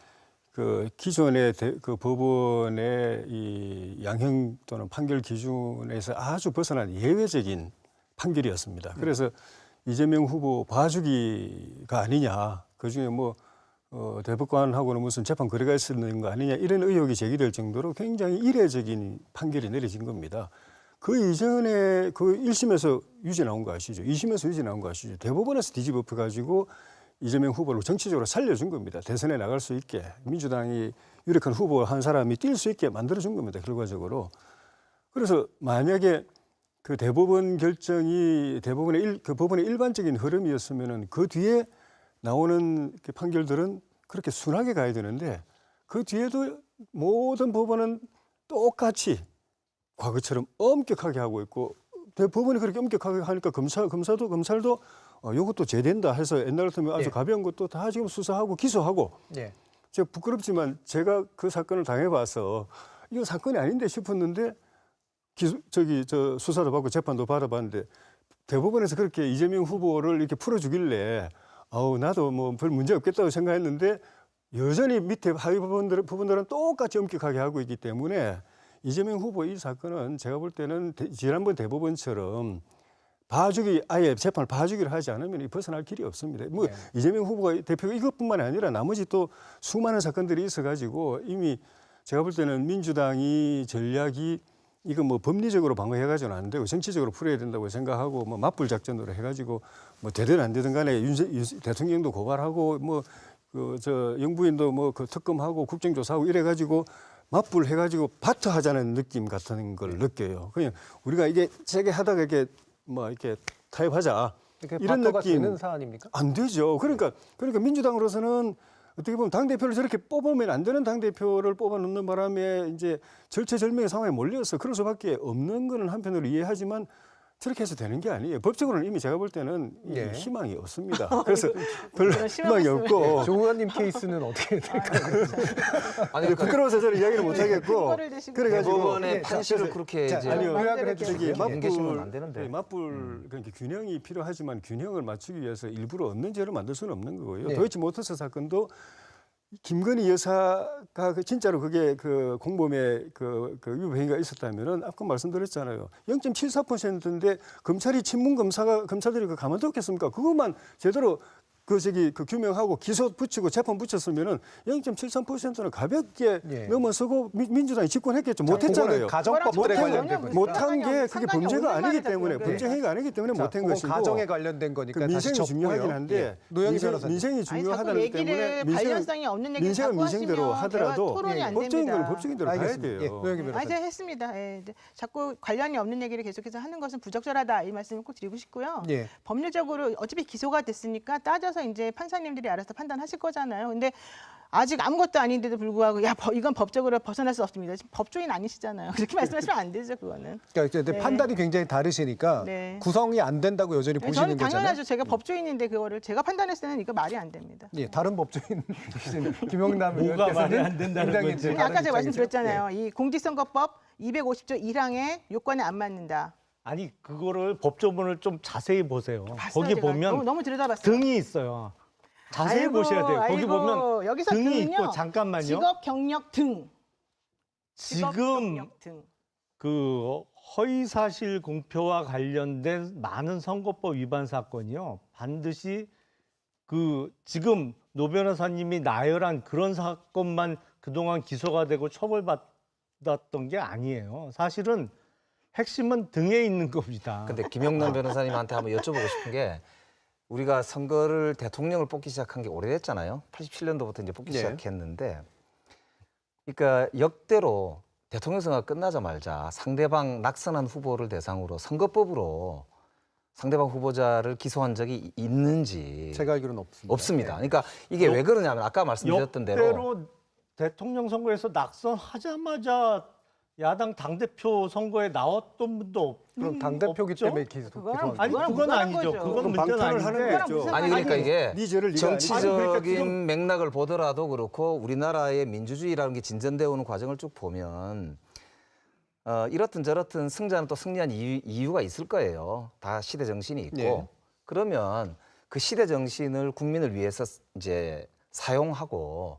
그 기존의 그 법원의 이 양형 또는 판결 기준에서 아주 벗어난 예외적인 판결이었습니다. 그래서 이재명 후보 봐주기가 아니냐, 그중에 뭐 대법관하고는 무슨 재판 거래가 있었는 거 아니냐, 이런 의혹이 제기될 정도로 굉장히 이례적인 판결이 내려진 겁니다. 그 이전에 그 1심에서 유죄 나온 거 아시죠? 2심에서 유죄 나온 거 아시죠? 대법원에서 뒤집어가지고 이재명 후보를 정치적으로 살려준 겁니다. 대선에 나갈 수 있게, 민주당이 유력한 후보 한 사람이 뛸 수 있게 만들어준 겁니다, 결과적으로. 그래서 만약에 그 대법원 결정이 그 법원의 일반적인 흐름이었으면은 그 뒤에 나오는 판결들은 그렇게 순하게 가야 되는데, 그 뒤에도 모든 법원은 똑같이 과거처럼 엄격하게 하고 있고, 대법원이 그렇게 엄격하게 하니까 검찰도 이것도 죄된다 해서 옛날 같으면 아주 가벼운 것도 다 지금 수사하고 기소하고. 제가 부끄럽지만 제가 그 사건을 당해봐서 이거 사건이 아닌데 싶었는데 저 수사도 받고 재판도 받아봤는데 대법원에서 그렇게 이재명 후보를 이렇게 풀어주길래 나도 뭐 별 문제 없겠다고 생각했는데 여전히 밑에 하위 부분들은 똑같이 엄격하게 하고 있기 때문에 이재명 후보 이 사건은 제가 볼 때는 지난번 대법원처럼 아예 재판을 봐주기를 하지 않으면 벗어날 길이 없습니다. 뭐 이재명 후보가 대표가 이것뿐만 아니라 나머지 또 수많은 사건들이 있어가지고 이미 제가 볼 때는 민주당이 전략이 이거 뭐 법리적으로 방어해가지고는 안 되고 정치적으로 풀어야 된다고 생각하고 뭐 맞불 작전으로 해가지고 뭐 되든 안 되든 간에 대통령도 고발하고 뭐 영부인도 뭐 그 특검하고 국정조사하고 이래가지고 맞불 해가지고 바트하자는 느낌 같은 걸 느껴요. 그냥 우리가 이게 세게 하다가 이렇게 타협하자 이런 느낌. 되는 사안입니까? 안 되죠. 그러니까 민주당으로서는 어떻게 보면 당대표를 저렇게 뽑으면 안 되는 당대표를 뽑아놓는 바람에 이제 절체절명의 상황에 몰려서 그럴 수밖에 없는 거는 한편으로 이해하지만 저렇게 해서 되는 게 아니에요. 법적으로는 이미 제가 볼 때는 예. 희망이 없습니다. 그래서 별로 그런 희망이 없고 조 의원님 케이스는 어떻게 될까요? 아니 부끄러워서 저는 이야기를 못 하겠고 그거를 대시고 그래가지고 대법원의 판시를 그렇게 자, 이제 아니요. 요약을 해주시고요. 뭉개시면 안 되는데. 맞불 그러니까 균형이 필요하지만 균형을 맞추기 위해서 일부러 없는 죄를 만들 수는 없는 거고요. 네. 도이치모터스 사건도 김건희 여사가 진짜로 그게 그 공범의 그 위법 행위가 있었다면은 아까 말씀드렸잖아요. 0.74%인데 검찰이 친문 검사들이 그 가만뒀겠습니까? 그것만 제대로 그 규명하고 기소 붙이고 재판 붙였으면은 0.73%는 가볍게 예. 넘어서고 민주당이 집권했겠죠. 자, 못했잖아요. 그거는 가정법들에 관련된 거니까. 못한 게 그게 범죄가 아니기 때문에 네. 범죄 행위가 아니기 때문에 자, 못한 그건 것이고 가정에 관련된 거니까 그 민생이 다시 중요하긴 접고요. 한데 예. 노영희 변호사님. 민생이 아니, 자꾸 중요하다는 때문에 얘기를 관련성이 없는 얘기를 민생은 자꾸 민생대로 하시면 하더라도 대화 토론이 안 법적인 건 됩니다. 법적인 대로 가야 알겠습니다. 돼요. 예, 노영희 아, 변호사님. 이제 했습니다. 예, 이제 자꾸 관련이 없는 얘기를 계속해서 하는 것은 부적절하다 이 말씀을 꼭 드리고 싶고요. 예. 법률적으로 어차피 기소가 됐으니까 따져서 이제 판사님들이 알아서 판단하실 거잖아요. 근데 아직 아무것도 아닌데도 불구하고 야 이건 법적으로 벗어날 수 없습니다. 지금 법조인 아니시잖아요. 그렇게 말씀하시면 안 되죠, 그거는. 그러니까 이제 네. 판단이 굉장히 다르시니까 네. 구성이 안 된다고 여전히 네, 보시는 저는 거잖아요. 당연하죠. 제가 법조인인데 그거를 제가 판단했을 때는 이거 말이 안 됩니다. 예, 다른 법조인 김영남 뭐가 의원께서는 말이 안 된다는 굉장히 거지? 이제 다른 아까 제가 입장이죠. 말씀드렸잖아요. 이 공직선거법 250조 1항의 요건에 안 맞는다. 아니 그거를 법조문을 좀 자세히 보세요. 봤어요, 거기 제가. 보면 너무 들여다봤어요. 등이 있어요. 자세히 아이고, 보셔야 돼요. 거기 아이고, 보면 여기서 등이 등은요, 있고 잠깐만요. 직업 경력 등. 직업 지금 경력 등. 그 허위사실 공표와 관련된 많은 선거법 위반 사건이요. 반드시 그 지금 노 변호사님이 나열한 그런 사건만 그동안 기소가 되고 처벌받았던 게 아니에요. 사실은 핵심은 등에 있는 겁니다. 근데 김영남 변호사님한테 한번 여쭤보고 싶은 게 우리가 선거를 대통령을 뽑기 시작한 게 오래됐잖아요. 87년도부터 이제 뽑기 네. 시작했는데, 그러니까 역대로 대통령 선거가 끝나자마자 상대방 낙선한 후보를 대상으로 선거법으로 상대방 후보자를 기소한 적이 있는지 제가 알기로는 없습니다. 없습니다. 그러니까 이게 왜 그러냐면 아까 말씀드렸던 대로 역대로 대통령 선거에서 낙선하자마자 야당 당대표 선거에 나왔던 분도 그럼 당대표기 없죠? 때문에 기소. 그거랑 아니 그거랑 그건 무관한 아니죠. 거죠. 그건 그럼 문제는 방탄을 하는 아닌데 거죠. 무슨 아니 그러니까 이게 네 죄를 네가 아니지. 정치적인 그러니까 지금 맥락을 보더라도 그렇고 우리나라의 민주주의라는 게 진전되어 오는 과정을 쭉 보면 이렇든 저렇든 승자는 또 승리한 이유가 있을 거예요. 다 시대 정신이 있고. 네. 그러면 그 시대 정신을 국민을 위해서 이제 사용하고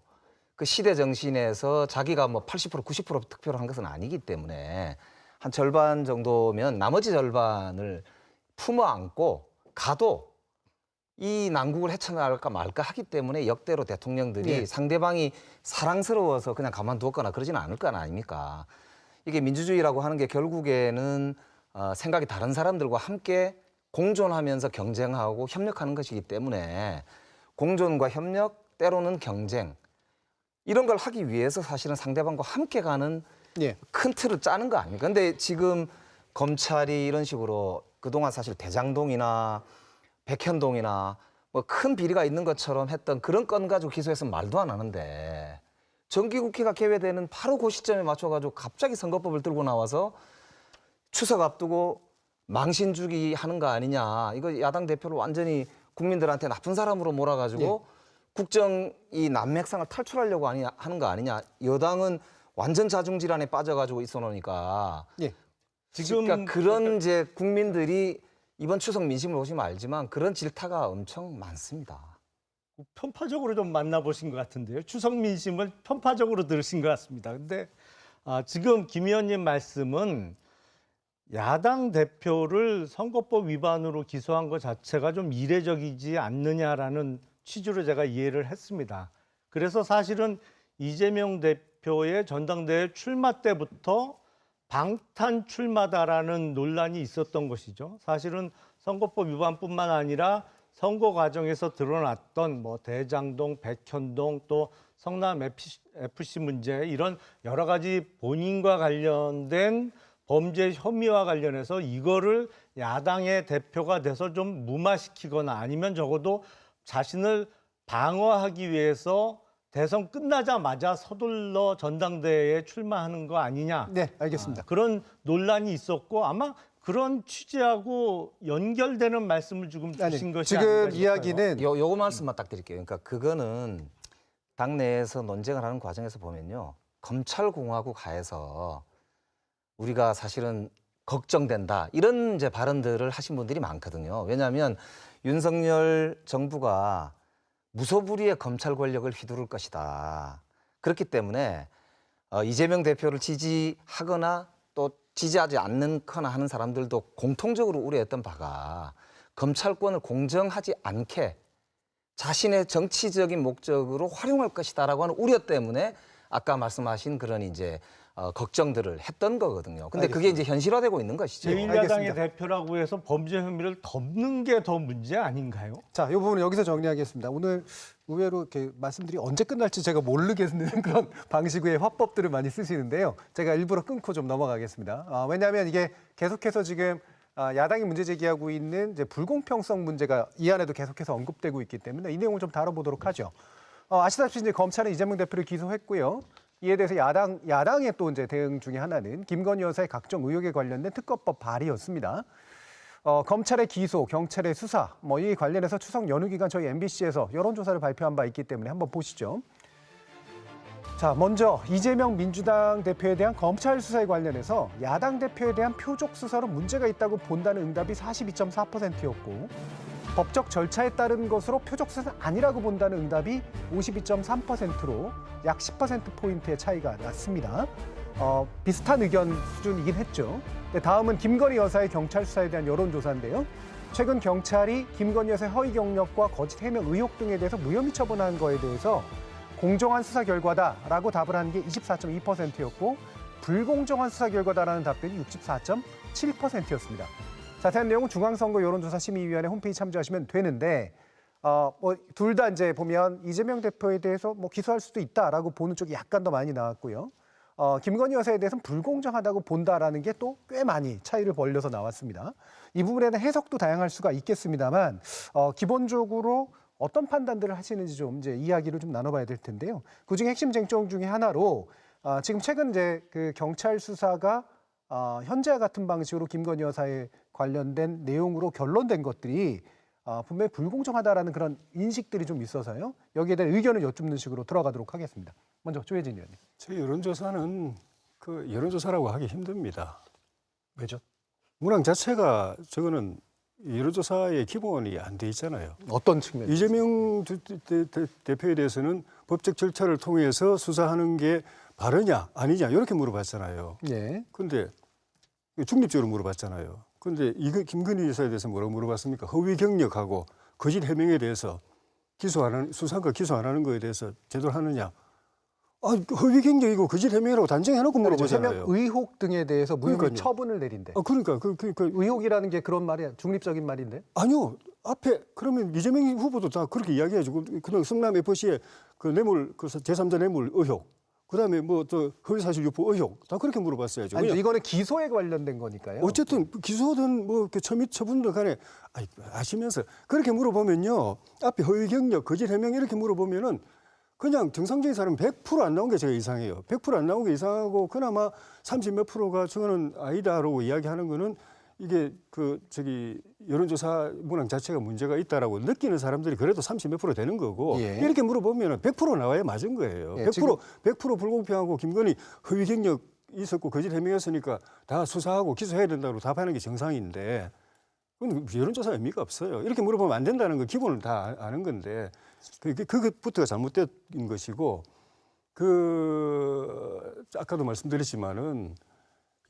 그 시대 정신에서 자기가 뭐 80% 90% 득표를 한 것은 아니기 때문에 한 절반 정도면 나머지 절반을 품어 안고 가도 이 난국을 헤쳐나갈까 말까 하기 때문에 역대로 대통령들이 네. 상대방이 사랑스러워서 그냥 가만두었거나 그러지는 않을 거 아닙니까? 이게 민주주의라고 하는 게 결국에는 생각이 다른 사람들과 함께 공존하면서 경쟁하고 협력하는 것이기 때문에 공존과 협력, 때로는 경쟁 이런 걸 하기 위해서 사실은 상대방과 함께 가는 예. 큰 틀을 짜는 거 아닙니까? 근데 지금 검찰이 이런 식으로 그동안 사실 대장동이나 백현동이나 뭐 큰 비리가 있는 것처럼 했던 그런 건 가지고 기소해서는 말도 안 하는데 정기국회가 개회되는 바로 그 시점에 맞춰가지고 갑자기 선거법을 들고 나와서 추석 앞두고 망신 주기 하는 거 아니냐. 이거 야당 대표를 완전히 국민들한테 나쁜 사람으로 몰아가지고 국정 이 난맥상을 탈출하려고 하는 거 아니냐. 여당은 완전 자중질환에 빠져가지고 있어 놓으니까. 예. 지금 그러니까 그런 이제 국민들이 이번 추석 민심을 보시면 알지만 그런 질타가 엄청 많습니다. 편파적으로 좀 만나보신 것 같은데요. 추석 민심을 편파적으로 들으신 것 같습니다. 근데 지금 김 의원님 말씀은 야당 대표를 선거법 위반으로 기소한 것 자체가 좀 이례적이지 않느냐라는 취지로 제가 이해를 했습니다. 그래서 사실은 이재명 대표의 전당대회 출마 때부터 방탄 출마다라는 논란이 있었던 것이죠. 사실은 선거법 위반뿐만 아니라 선거 과정에서 드러났던 뭐 대장동, 백현동 또 성남 FC 문제 이런 여러 가지 본인과 관련된 범죄 혐의와 관련해서 이거를 야당의 대표가 돼서 좀 무마시키거나 아니면 적어도 자신을 방어하기 위해서 대선 끝나자마자 서둘러 전당대회에 출마하는 거 아니냐. 네, 알겠습니다. 그런 논란이 있었고 아마 그런 취지하고 연결되는 말씀을 지금 주신 것이 지금 아닌가 싶어요. 이야기는 요거 말씀만 딱 드릴게요. 그러니까 그거는 당내에서 논쟁을 하는 과정에서 보면요. 검찰공화국 하에서 우리가 사실은 걱정된다. 이런 이제 발언들을 하신 분들이 많거든요. 왜냐하면 윤석열 정부가 무소불위의 검찰 권력을 휘두를 것이다. 그렇기 때문에 이재명 대표를 지지하거나 또 지지하지 않거나 하는 사람들도 공통적으로 우려했던 바가 검찰권을 공정하지 않게 자신의 정치적인 목적으로 활용할 것이다라고 하는 우려 때문에 아까 말씀하신 그런 이제 걱정들을 했던 거거든요. 근데 그게 이제 현실화되고 있는 것이죠. 제1야당의 대표라고 해서 범죄 혐의를 덮는 게 더 문제 아닌가요? 자, 이 부분은 여기서 정리하겠습니다. 오늘 의외로 이렇게 말씀들이 언제 끝날지 제가 모르겠는 그런 방식의 화법들을 많이 쓰시는데요. 제가 일부러 끊고 좀 넘어가겠습니다. 왜냐하면 이게 계속해서 지금 야당이 문제 제기하고 있는 이제 불공평성 문제가 이 안에도 계속해서 언급되고 있기 때문에 이 내용을 좀 다뤄보도록 하죠. 아시다시피 이제 검찰은 이재명 대표를 기소했고요. 이에 대해서 야당의 또 이제 대응 중에 하나는 김건희 여사의 각종 의혹에 관련된 특검법 발의였습니다. 검찰의 기소, 경찰의 수사, 이 관련해서 추석 연휴 기간 저희 MBC에서 여론조사를 발표한 바 있기 때문에 한번 보시죠. 자, 먼저 이재명 민주당 대표에 대한 검찰 수사에 관련해서 야당 대표에 대한 표적 수사로 문제가 있다고 본다는 응답이 42.4%였고 법적 절차에 따른 것으로 표적 수사는 아니라고 본다는 응답이 52.3%로 약 10%포인트의 차이가 났습니다. 비슷한 의견 수준이긴 했죠. 다음은 김건희 여사의 경찰 수사에 대한 여론조사인데요. 최근 경찰이 김건희 여사의 허위 경력과 거짓 해명 의혹 등에 대해서 무혐의 처분한 거에 대해서 공정한 수사 결과다라고 답을 한 게 24.2%였고 불공정한 수사 결과다라는 답변이 64.7%였습니다. 자세한 내용은 중앙선거 여론조사 심의위원회 홈페이지 참조하시면 되는데 둘 다 이제 보면 이재명 대표에 대해서 기소할 수도 있다라고 보는 쪽이 약간 더 많이 나왔고요. 김건희 여사에 대해서는 불공정하다고 본다라는 게 또 꽤 많이 차이를 벌려서 나왔습니다. 이 부분에 대한 해석도 다양할 수가 있겠습니다만 기본적으로 어떤 판단들을 하시는지 좀 이제 이야기를 좀 나눠봐야 될 텐데요. 그중에 핵심 쟁점 중에 하나로 지금 최근 이제 그 경찰 수사가 현재와 같은 방식으로 김건희 여사에 관련된 내용으로 결론된 것들이 분명히 불공정하다라는 그런 인식들이 좀 있어서요. 여기에 대한 의견을 여쭙는 식으로 들어가도록 하겠습니다. 먼저 조혜진 의원님. 저희 여론조사는 그 여론조사라고 하기 힘듭니다. 왜죠? 문항 자체가 저거는 여론조사의 기본이 안 돼 있잖아요. 어떤 측면에서? 이재명 대표에 대해서는 법적 절차를 통해서 수사하는 게 바르냐 아니냐 이렇게 물어봤잖아요. 네. 근데 중립적으로 물어봤잖아요. 근데 이거 김건희 여사에 대해서 뭐라고 물어봤습니까? 허위 경력하고 거짓 해명에 대해서 수사가 기소 안 하는 거에 대해서 제대로 하느냐? 허위 경력이고 거짓 해명이라고 단정해놓고 물어보잖아요. 해명 의혹 등에 대해서 무혐의 그러니까요. 처분을 내린대. 그러니까 의혹이라는 게 그런 말이야. 중립적인 말인데. 아니요. 앞에 그러면 이재명 후보도 다 그렇게 이야기해주고 그냥 성남 FC의 그 뇌물 그 제3자 뇌물 의혹, 그다음에 뭐 또 허위사실 유포 의혹 다 그렇게 물어봤어야죠. 아니 이거는 기소에 관련된 거니까요. 어쨌든 기소든 뭐 처분든 간에 아시면서 그렇게 물어보면요. 앞에 허위 경력, 거짓 해명 이렇게 물어보면은 그냥 정상적인 사람은 100% 안 나온 게 제가 이상해요. 100% 안 나온 게 이상하고 그나마 30몇 프로가 저거는 아니다라고 이야기하는 거는 이게 여론조사 문항 자체가 문제가 있다라고 느끼는 사람들이 그래도 30몇 프로 되는 거고 이렇게 물어보면 100% 나와야 맞은 거예요. 100% 불공평하고 김건희 허위 경력 있었고 거짓 해명했으니까 다 수사하고 기소해야 된다고 답하는 게 정상인데 그건 여론조사 의미가 없어요. 이렇게 물어보면 안 된다는 거 기본을 다 아는 건데 그것부터가 잘못된 것이고 아까도 말씀드렸지만은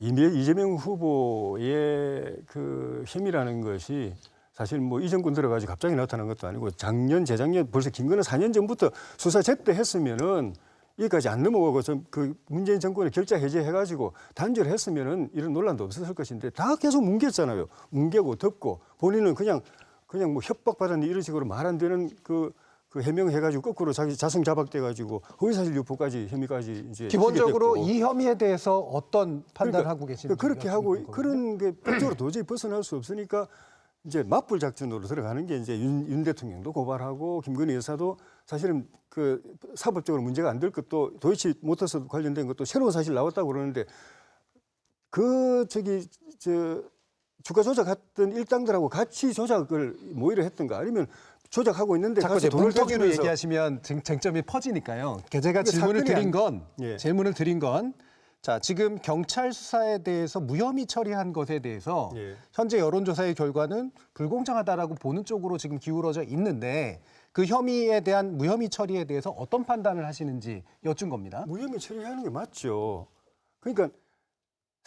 이재명 후보의 그 혐의라는 것이 사실 뭐 이 정권 들어가지고 갑자기 나타난 것도 아니고 작년, 재작년 벌써 김건희 4년 전부터 수사 제때했으면은 여기까지 안 넘어가고 그 문재인 정권의 결자 해제해가지고 단절을 했으면은 이런 논란도 없었을 것인데 다 계속 뭉갰잖아요. 뭉개고 덮고 본인은 그냥 뭐 협박받았는데 이런 식으로 말 안 되는 그 해명해가지고 거꾸로 자기 자성 자박돼가지고 허위사실 유포까지 혐의까지 이제 기본적으로 이 혐의에 대해서 어떤 판단을 하고 계신지 그렇게 하고 그런 게 법적으로 도저히 벗어날 수 없으니까 이제 맞불 작전으로 들어가는 게 이제 윤 대통령도 고발하고 김건희 여사도 사실은 그 사법적으로 문제가 안 될 것도 도이치모터스 관련된 것도 새로운 사실 나왔다고 그러는데 그 주가 조작했던 일당들하고 같이 조작을 모의를 했던가 아니면 조작하고 있는데 자꾸 이제 뭉텅이로 얘기하시면 쟁점이 퍼지니까요. 제가 질문을 드린 건 자, 지금 경찰 수사에 대해서 무혐의 처리한 것에 대해서 현재 여론조사의 결과는 불공정하다라고 보는 쪽으로 지금 기울어져 있는데 그 혐의에 대한 무혐의 처리에 대해서 어떤 판단을 하시는지 여쭌 겁니다. 무혐의 처리하는 게 맞죠. 그러니까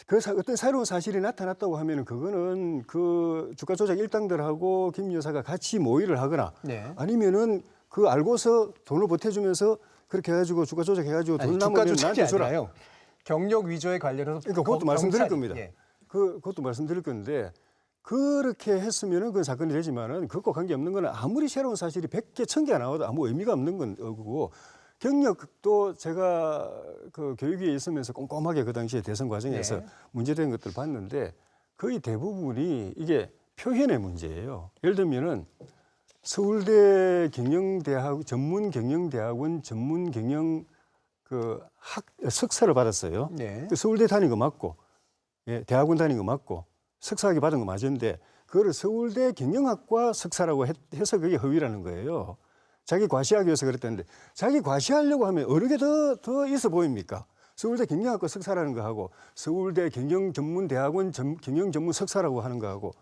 그 어떤 새로운 사실이 나타났다고 하면은 그거는 그 주가 조작 일당들하고 김 여사가 같이 모의를 하거나 아니면은 그 알고서 돈을 보태주면서 그렇게 해가지고 주가 조작해가지고 돈 남으면 나한테 주라. 경력 위조에 관련해서 그러니까 그것도 말씀드릴 겁니다. 그것도 말씀드릴 건데 그렇게 했으면은 그 사건이 되지만은 그것과 관계없는 거는 아무리 새로운 사실이 100개, 1000개가 나와도 아무 의미가 없는 건 거고 경력도 제가 그 교육위에 있으면서 꼼꼼하게 그 당시에 대선 과정에서 문제된 것들 봤는데 거의 대부분이 이게 표현의 문제예요. 예를 들면은 서울대 경영대학 전문경영대학원 전문경영 그 석사를 받았어요. 그 서울대 다닌 거 맞고, 대학원 다닌 거 맞고, 석사학위 받은 거 맞은데 그거를 서울대 경영학과 석사라고 해서 그게 허위라는 거예요. 자기 과시하기 위해서 그랬다는데 자기 과시하려고 하면 어느 게 더 있어 보입니까? 서울대 경영학과 석사라는 거 하고 서울대 경영전문대학원 경영전문 석사라고 하는 거 하고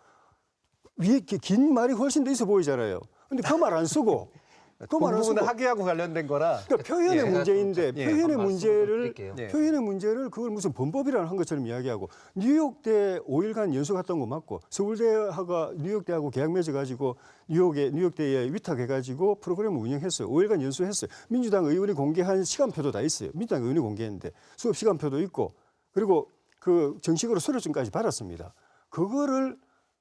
위에 긴 말이 훨씬 더 있어 보이잖아요. 근데 그 말 안 쓰고 그 부분은 학위하고 관련된 거라. 그러니까 표현의 문제인데 표현의 문제를 그걸 무슨 범법이라는 한 것처럼 이야기하고 뉴욕대 5일간 연수 갔던 거 맞고 서울대하고 뉴욕대하고 계약 맺어가지고 뉴욕대에 위탁해가지고 프로그램을 운영했어요. 5일간 연수했어요. 민주당 의원이 공개한 시간표도 다 있어요. 민주당 의원이 공개했는데 수업 시간표도 있고 그리고 그 정식으로 수료증까지 받았습니다. 그거를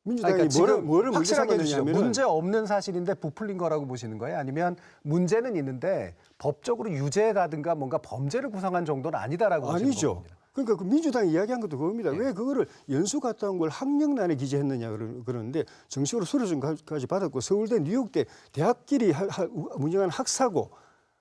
민주당이 뭐를 확실하게 해주시죠. 문제 없는 사실인데 부풀린 거라고 보시는 거예요? 아니면 문제는 있는데 법적으로 유죄라든가 뭔가 범죄를 구성한 정도는 아니다라고 보시는 아니죠. 겁니다. 그러니까 그 민주당이 이야기한 것도 그겁니다. 왜 그거를 연수 갔다 온 걸 학력란에 기재했느냐 그러는데 정식으로 수료증까지 받았고 서울대 뉴욕대 대학끼리 운영한 학사고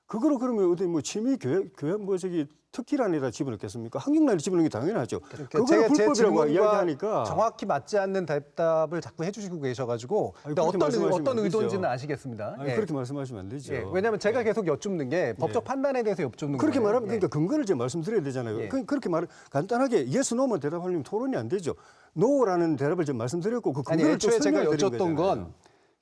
그거로 그러면 어디 뭐 취미 교회 뭐 저기 특기란에다 집어넣겠습니까? 학력란에 집어넣는 게 당연하죠. 그걸 불법이라고 이야기하니까 정확히 맞지 않는 답답을 자꾸 해주시고 계셔가지고 어떤 의도인지는 아시겠습니다. 그렇게 말씀하시면 안 되죠. 왜냐하면 제가 계속 여쭙는 게 법적 판단에 대해서 여쭙는 그렇게 거예요. 말하면 그러니까 근거를 좀 말씀드려야 되잖아요. 그렇게 간단하게 예스 노만 대답하려면 토론이 안 되죠. 노라는 대답을 좀 말씀드렸고 그 근거를 애초에 제가 여쭙던 건 거잖아요.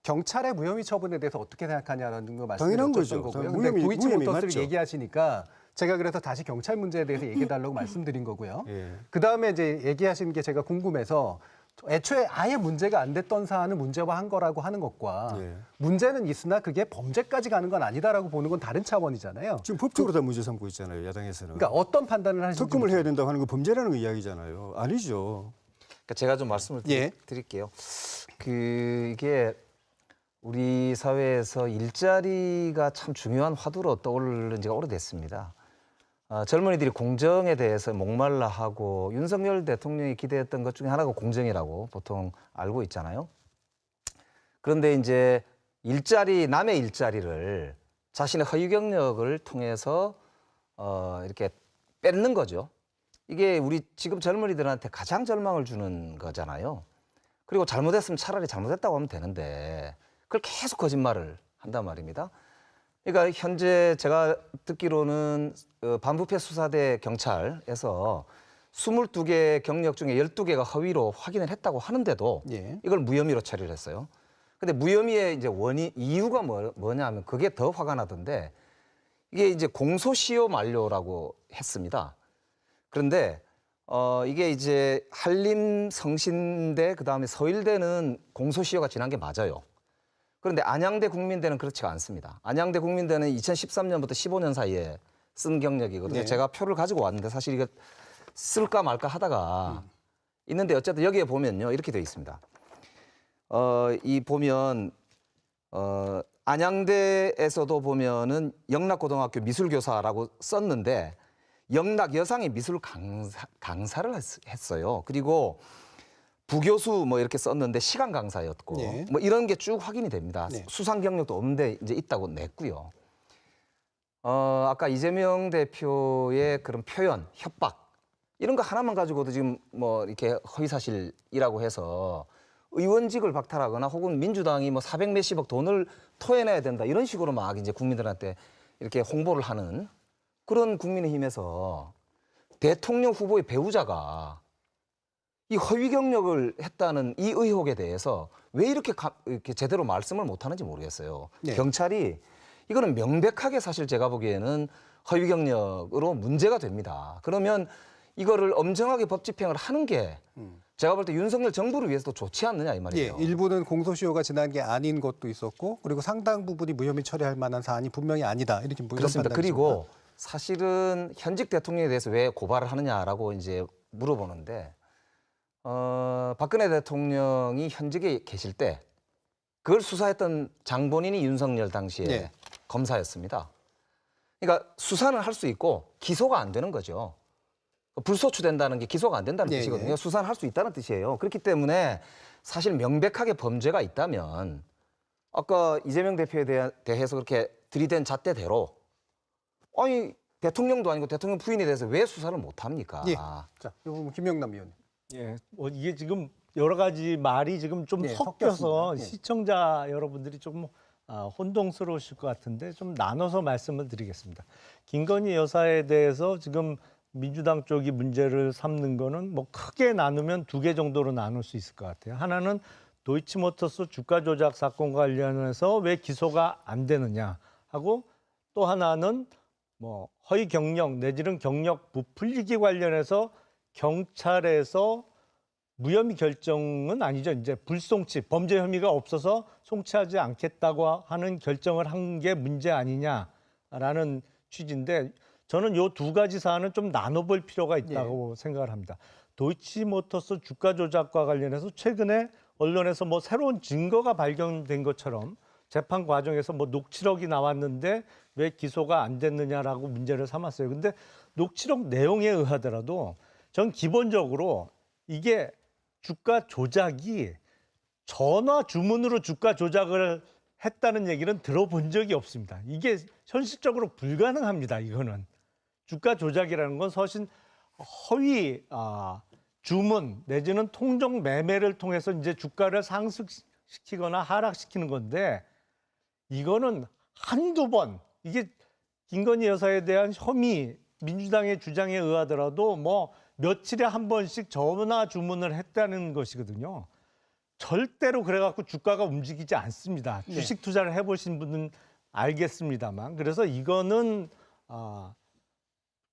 경찰의 무혐의 처분에 대해서 어떻게 생각하냐는 거 당연한 말씀드렸던 거죠. 거고요. 근데 도이치모터스를 맞죠. 얘기하시니까 제가 그래서 다시 경찰 문제에 대해서 얘기해달라고 말씀드린 거고요. 그다음에 이제 얘기하시는 게 제가 궁금해서 애초에 아예 문제가 안 됐던 사안을 문제화한 거라고 하는 것과 문제는 있으나 그게 범죄까지 가는 건 아니다라고 보는 건 다른 차원이잖아요. 지금 법적으로 다 문제 삼고 있잖아요. 야당에서는. 그러니까 어떤 판단을 하시는지. 특검을 해야 된다고 하는 거 범죄라는 거 이야기잖아요. 아니죠. 그러니까 제가 좀 말씀을 드릴게요. 이게 우리 사회에서 일자리가 참 중요한 화두로 떠오른 지가 오래됐습니다. 젊은이들이 공정에 대해서 목말라 하고 윤석열 대통령이 기대했던 것 중에 하나가 공정이라고 보통 알고 있잖아요. 그런데 이제 남의 일자리를 자신의 허위 경력을 통해서 이렇게 뺏는 거죠. 이게 우리 지금 젊은이들한테 가장 절망을 주는 거잖아요. 그리고 잘못했으면 차라리 잘못했다고 하면 되는데 그걸 계속 거짓말을 한단 말입니다. 그러니까 현재 제가 듣기로는 반부패 수사대 경찰에서 22개 경력 중에 12개가 허위로 확인을 했다고 하는데도 이걸 무혐의로 처리를 했어요. 근데 무혐의의 이제 이유가 뭐냐면 그게 더 화가 나던데 이게 이제 공소시효 만료라고 했습니다. 그런데 이게 이제 한림성신대 그다음에 서일대는 공소시효가 지난 게 맞아요. 그런데 안양대 국민대는 그렇지가 않습니다. 안양대 국민대는 2013년부터 15년 사이에 쓴 경력이거든요. 제가 표를 가지고 왔는데 사실 이거 쓸까 말까 하다가 있는데 어쨌든 여기에 보면요. 이렇게 되어 있습니다. 이 보면 안양대에서도 보면은 영락고등학교 미술교사라고 썼는데 영락 여상의 미술 강사를 했어요. 그리고 부교수 뭐 이렇게 썼는데 시간 강사였고 네. 뭐 이런 게 쭉 확인이 됩니다. 네. 수상 경력도 없는데 이제 있다고 냈고요. 아까 이재명 대표의 그런 표현, 협박 이런 거 하나만 가지고도 지금 뭐 이렇게 허위사실이라고 해서 의원직을 박탈하거나 혹은 민주당이 뭐 400 몇십억 돈을 토해내야 된다 이런 식으로 막 이제 국민들한테 이렇게 홍보를 하는 그런 국민의힘에서 대통령 후보의 배우자가 이 허위 경력을 했다는 이 의혹에 대해서 왜 이렇게 제대로 말씀을 못하는지 모르겠어요. 네. 경찰이 이거는 명백하게 사실 제가 보기에는 허위 경력으로 문제가 됩니다. 그러면 이거를 엄정하게 법 집행을 하는 게 제가 볼 때 윤석열 정부를 위해서도 좋지 않느냐 이 말이에요. 예, 일부는 공소시효가 지난 게 아닌 것도 있었고 그리고 상당 부분이 무혐의 처리할 만한 사안이 분명히 아니다. 이렇게 그렇습니다. 그리고 사실은 현직 대통령에 대해서 왜 고발을 하느냐라고 이제 물어보는데 박근혜 대통령이 현직에 계실 때 그걸 수사했던 장본인이 윤석열 당시에 네. 검사였습니다. 그러니까 수사는 할 수 있고 기소가 안 되는 거죠. 불소추된다는 게 기소가 안 된다는 네, 뜻이거든요. 네. 수사는 할 수 있다는 뜻이에요. 그렇기 때문에 사실 명백하게 범죄가 있다면 아까 이재명 대표에 대해서 그렇게 들이댄 잣대대로 아니 대통령도 아니고 대통령 부인에 대해서 왜 수사를 못 합니까? 예. 자, 이 부분 김영남 의원님. 예, 이게 지금 여러 가지 말이 지금 좀 네, 섞여서 섞였습니다. 예. 시청자 여러분들이 조금 혼동스러우실 것 같은데 좀 나눠서 말씀을 드리겠습니다. 김건희 여사에 대해서 지금 민주당 쪽이 문제를 삼는 거는 뭐 크게 나누면 두 개 정도로 나눌 수 있을 것 같아요. 하나는 도이치모터스 주가 조작 사건과 관련해서 왜 기소가 안 되느냐 하고 또 하나는 뭐 허위 경력 내지는 경력 부풀리기 관련해서 경찰에서 무혐의 결정은 아니죠. 이제 불송치, 범죄 혐의가 없어서 송치하지 않겠다고 하는 결정을 한 게 문제 아니냐라는 취지인데 저는 이 두 가지 사안은 좀 나눠볼 필요가 있다고 생각을 합니다. 도이치모터스 주가 조작과 관련해서 최근에 언론에서 뭐 새로운 증거가 발견된 것처럼 재판 과정에서 뭐 녹취록이 나왔는데 왜 기소가 안 됐느냐라고 문제를 삼았어요. 근데 녹취록 내용에 의하더라도 전 기본적으로 이게 주가 조작이 전화 주문으로 주가 조작을 했다는 얘기는 들어본 적이 없습니다. 이게 현실적으로 불가능합니다. 이거는 주가 조작이라는 건 사실 허위 주문 내지는 통정 매매를 통해서 이제 주가를 상승시키거나 하락시키는 건데 이거는 한두 번 이게 김건희 여사에 대한 혐의 민주당의 주장에 의하더라도 뭐 며칠에 한 번씩 전화 주문을 했다는 것이거든요. 절대로 그래갖고 주가가 움직이지 않습니다. 주식 투자를 해보신 분은 알겠습니다만. 그래서 이거는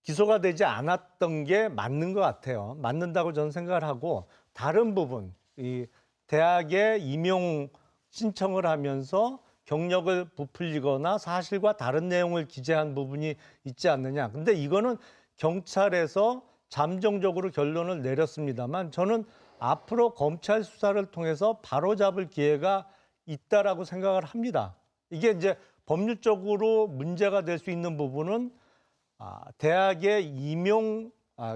기소가 되지 않았던 게 맞는 것 같아요. 맞는다고 저는 생각을 하고 다른 부분, 이 대학에 임용 신청을 하면서 경력을 부풀리거나 사실과 다른 내용을 기재한 부분이 있지 않느냐. 근데 이거는 경찰에서 잠정적으로 결론을 내렸습니다만 저는 앞으로 검찰 수사를 통해서 바로잡을 기회가 있다라고 생각을 합니다. 이게 이제 법률적으로 문제가 될 수 있는 부분은 대학의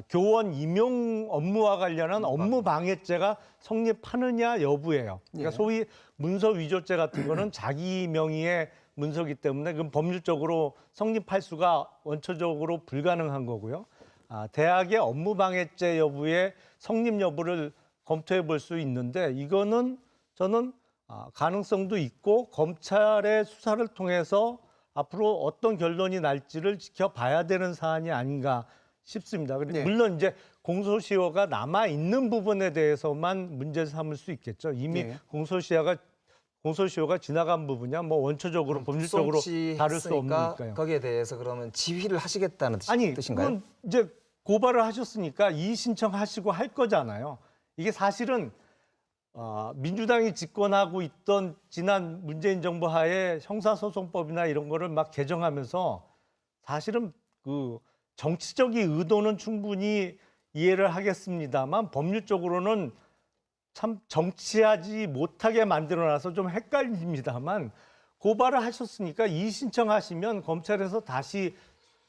교원 임용 업무와 관련한 업무 방해죄가 성립하느냐 여부예요. 그러니까 소위 문서 위조죄 같은 거는 자기 명의의 문서기 때문에 그건 법률적으로 성립할 수가 원초적으로 불가능한 거고요. 대학의 업무 방해죄 여부의 성립 여부를 검토해 볼 수 있는데 이거는 저는 가능성도 있고 검찰의 수사를 통해서 앞으로 어떤 결론이 날지를 지켜봐야 되는 사안이 아닌가 싶습니다. 물론 이제 공소시효가 남아 있는 부분에 대해서만 문제 삼을 수 있겠죠. 이미 공소시효가 지나간 부분이야 뭐 원초적으로 법률적으로 다룰 수 없으니까요. 거기에 대해서 그러면 지휘를 하시겠다는 뜻인가요? 그건 이제 고발을 하셨으니까 이의 신청하시고 할 거잖아요. 이게 사실은 민주당이 집권하고 있던 지난 문재인 정부 하에 형사소송법이나 이런 거를 막 개정하면서 사실은 그 정치적인 의도는 충분히 이해를 하겠습니다만 법률적으로는 참 정치하지 못하게 만들어놔서 좀 헷갈립니다만 고발을 하셨으니까 이의 신청하시면 검찰에서 다시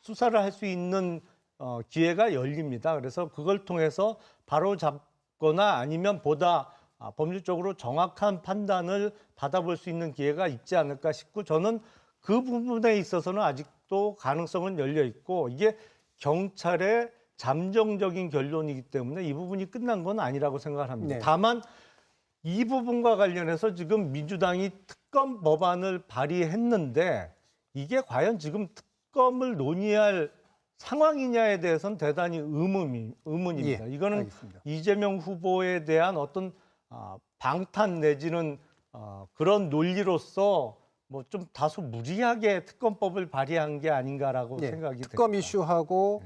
수사를 할 수 있는 기회가 열립니다. 그래서 그걸 통해서 바로 잡고 거나 아니면 보다 법률적으로 정확한 판단을 받아볼 수 있는 기회가 있지 않을까 싶고 저는 그 부분에 있어서는 아직도 가능성은 열려 있고 이게 경찰의 잠정적인 결론이기 때문에 이 부분이 끝난 건 아니라고 생각을 합니다. 네. 다만 이 부분과 관련해서 지금 민주당이 특검 법안을 발의했는데 이게 과연 지금 특검을 논의할 상황이냐에 대해서는 대단히 의문입니다. 이거는 알겠습니다. 이재명 후보에 대한 어떤 방탄 내지는 그런 논리로서 뭐 좀 다소 무리하게 특검법을 발의한 게 아닌가라고 네, 생각이 특검 됩니다. 이슈하고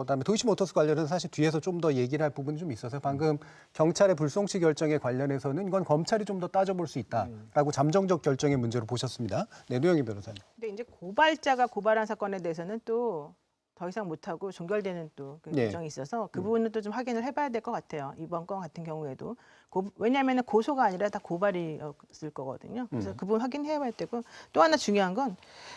그다음에 도이치모터스 관련해서 사실 뒤에서 좀 더 얘기를 할 부분이 좀 있어서 방금 경찰의 불송치 결정에 관련해서는 이건 검찰이 좀 더 따져볼 수 있다라고 잠정적 결정의 문제로 보셨습니다. 네, 노영희 변호사님. 근데 이제 고발자가 고발한 사건에 대해서는 또 더 이상 못하고 종결되는 또 그 네. 규정이 있어서 그 부분은 또 좀 확인을 해봐야 될 것 같아요. 이번 건 같은 경우에도 왜냐하면 고소가 아니라 다 고발이었을 거거든요. 그래서 그 부분 확인해봐야 되고 또 하나 중요한 건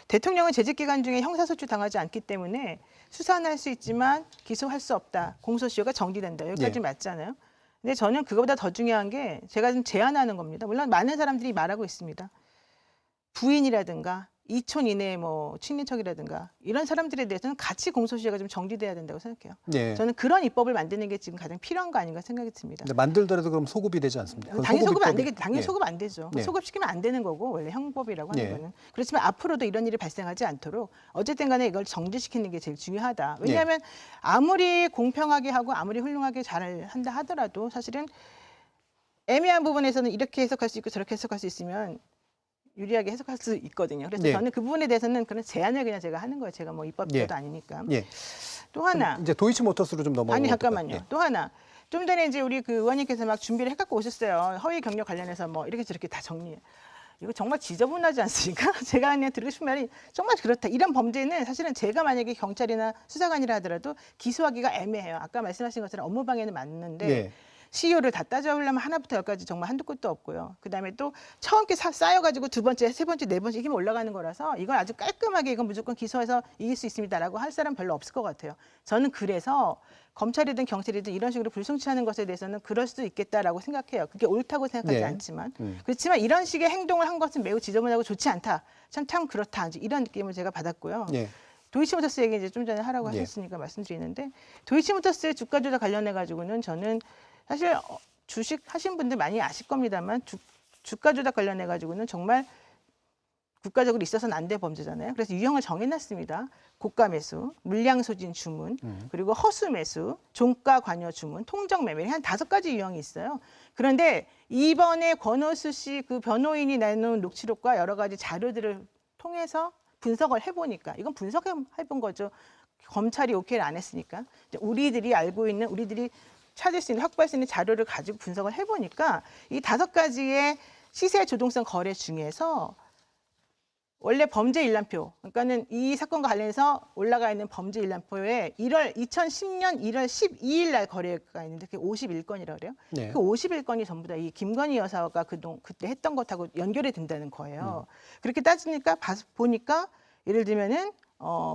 대통령은 재직 기간 중에 형사소추 당하지 않기 때문에 수사는 할 수 있지만 기소할 수 없다. 공소시효가 정지된다. 여기까지 맞잖아요. 근데 저는 그거보다 더 중요한 게 제가 좀 제안하는 겁니다. 물론 많은 사람들이 말하고 있습니다. 부인이라든가 이촌 이내 뭐 친인척이라든가 이런 사람들에 대해서는 같이 공소시효가 좀 정지돼야 된다고 생각해요. 네. 저는 그런 입법을 만드는 게 지금 가장 필요한 거 아닌가 생각이 듭니다. 근데 만들더라도 그럼 소급이 되지 않습니까? 당연히 소급 안 입법이- 되게 당연히 네. 소급 안 되죠. 네. 소급시키면 안 되는 거고 원래 형법이라고 하는 네. 거는. 그렇지만 앞으로도 이런 일이 발생하지 않도록 어쨌든 간에 이걸 정지시키는 게 제일 중요하다. 왜냐하면 아무리 공평하게 하고 아무리 훌륭하게 잘 한다 하더라도 사실은 애매한 부분에서는 이렇게 해석할 수 있고 저렇게 해석할 수 있으면 유리하게 해석할 수 있거든요. 그래서 네. 저는 그 부분에 대해서는 그런 제안을 그냥 제가 하는 거예요. 제가 뭐 입법자도 아니니까. 예. 또 하나. 이제 도이치모터스로 좀 넘어가. 아니 잠깐만요. 또 하나. 좀 전에 이제 우리 그 의원님께서 막 준비를 해갖고 오셨어요. 허위 경력 관련해서 뭐 이렇게 저렇게 다 정리. 이거 정말 지저분하지 않습니까? 제가 그냥 드리고 싶은 말이 정말 그렇다. 이런 범죄는 사실은 제가 만약에 경찰이나 수사관이라 하더라도 기소하기가 애매해요. 아까 말씀하신 것처럼 업무방해는 맞는데 네. 시효를 다 따져보려면 하나부터 열까지 정말 한두 끝도 없고요. 그다음에 또 처음 게 쌓여가지고 두 번째, 세 번째, 네 번째 이게 올라가는 거라서 이건 아주 깔끔하게 이건 무조건 기소해서 이길 수 있습니다라고 할 사람 별로 없을 것 같아요. 저는 그래서 검찰이든 경찰이든 이런 식으로 불송치하는 것에 대해서는 그럴 수도 있겠다라고 생각해요. 그게 옳다고 생각하지 네. 않지만 그렇지만 이런 식의 행동을 한 것은 매우 지저분하고 좋지 않다. 참 그렇다. 이제 이런 느낌을 제가 받았고요. 네. 도이치모터스 얘기 이제 좀 전에 하라고 예. 하셨으니까 말씀드리는데 도이치모터스의 주가 조작 관련해 가지고는 저는 사실 주식 하신 분들 많이 아실 겁니다만 주가 조작 관련해 가지고는 정말 국가적으로 있어서는 안 될 범죄잖아요. 그래서 유형을 정해놨습니다. 고가 매수, 물량 소진 주문, 그리고 허수 매수, 종가 관여 주문, 통정 매매 한 5가지 유형이 있어요. 그런데 이번에 권오수 씨 그 변호인이 내놓은 녹취록과 여러 가지 자료들을 통해서 분석을 해보니까 이건 분석해본 거죠. 검찰이 오케이를 안 했으니까 이제 우리들이 알고 있는 우리들이 찾을 수 있는 확보할 수 있는 자료를 가지고 분석을 해보니까 이 5가지의 시세 조동성 거래 중에서 원래 범죄 일람표, 그러니까는 이 사건과 관련해서 올라가 있는 범죄 일람표에 2010년 1월 12일 날 거래가 있는데 그게 51건이라고 그래요. 네. 그 51건이 전부 다 이 김건희 여사가 그때 했던 것하고 연결이 된다는 거예요. 그렇게 따지니까 보니까 예를 들면은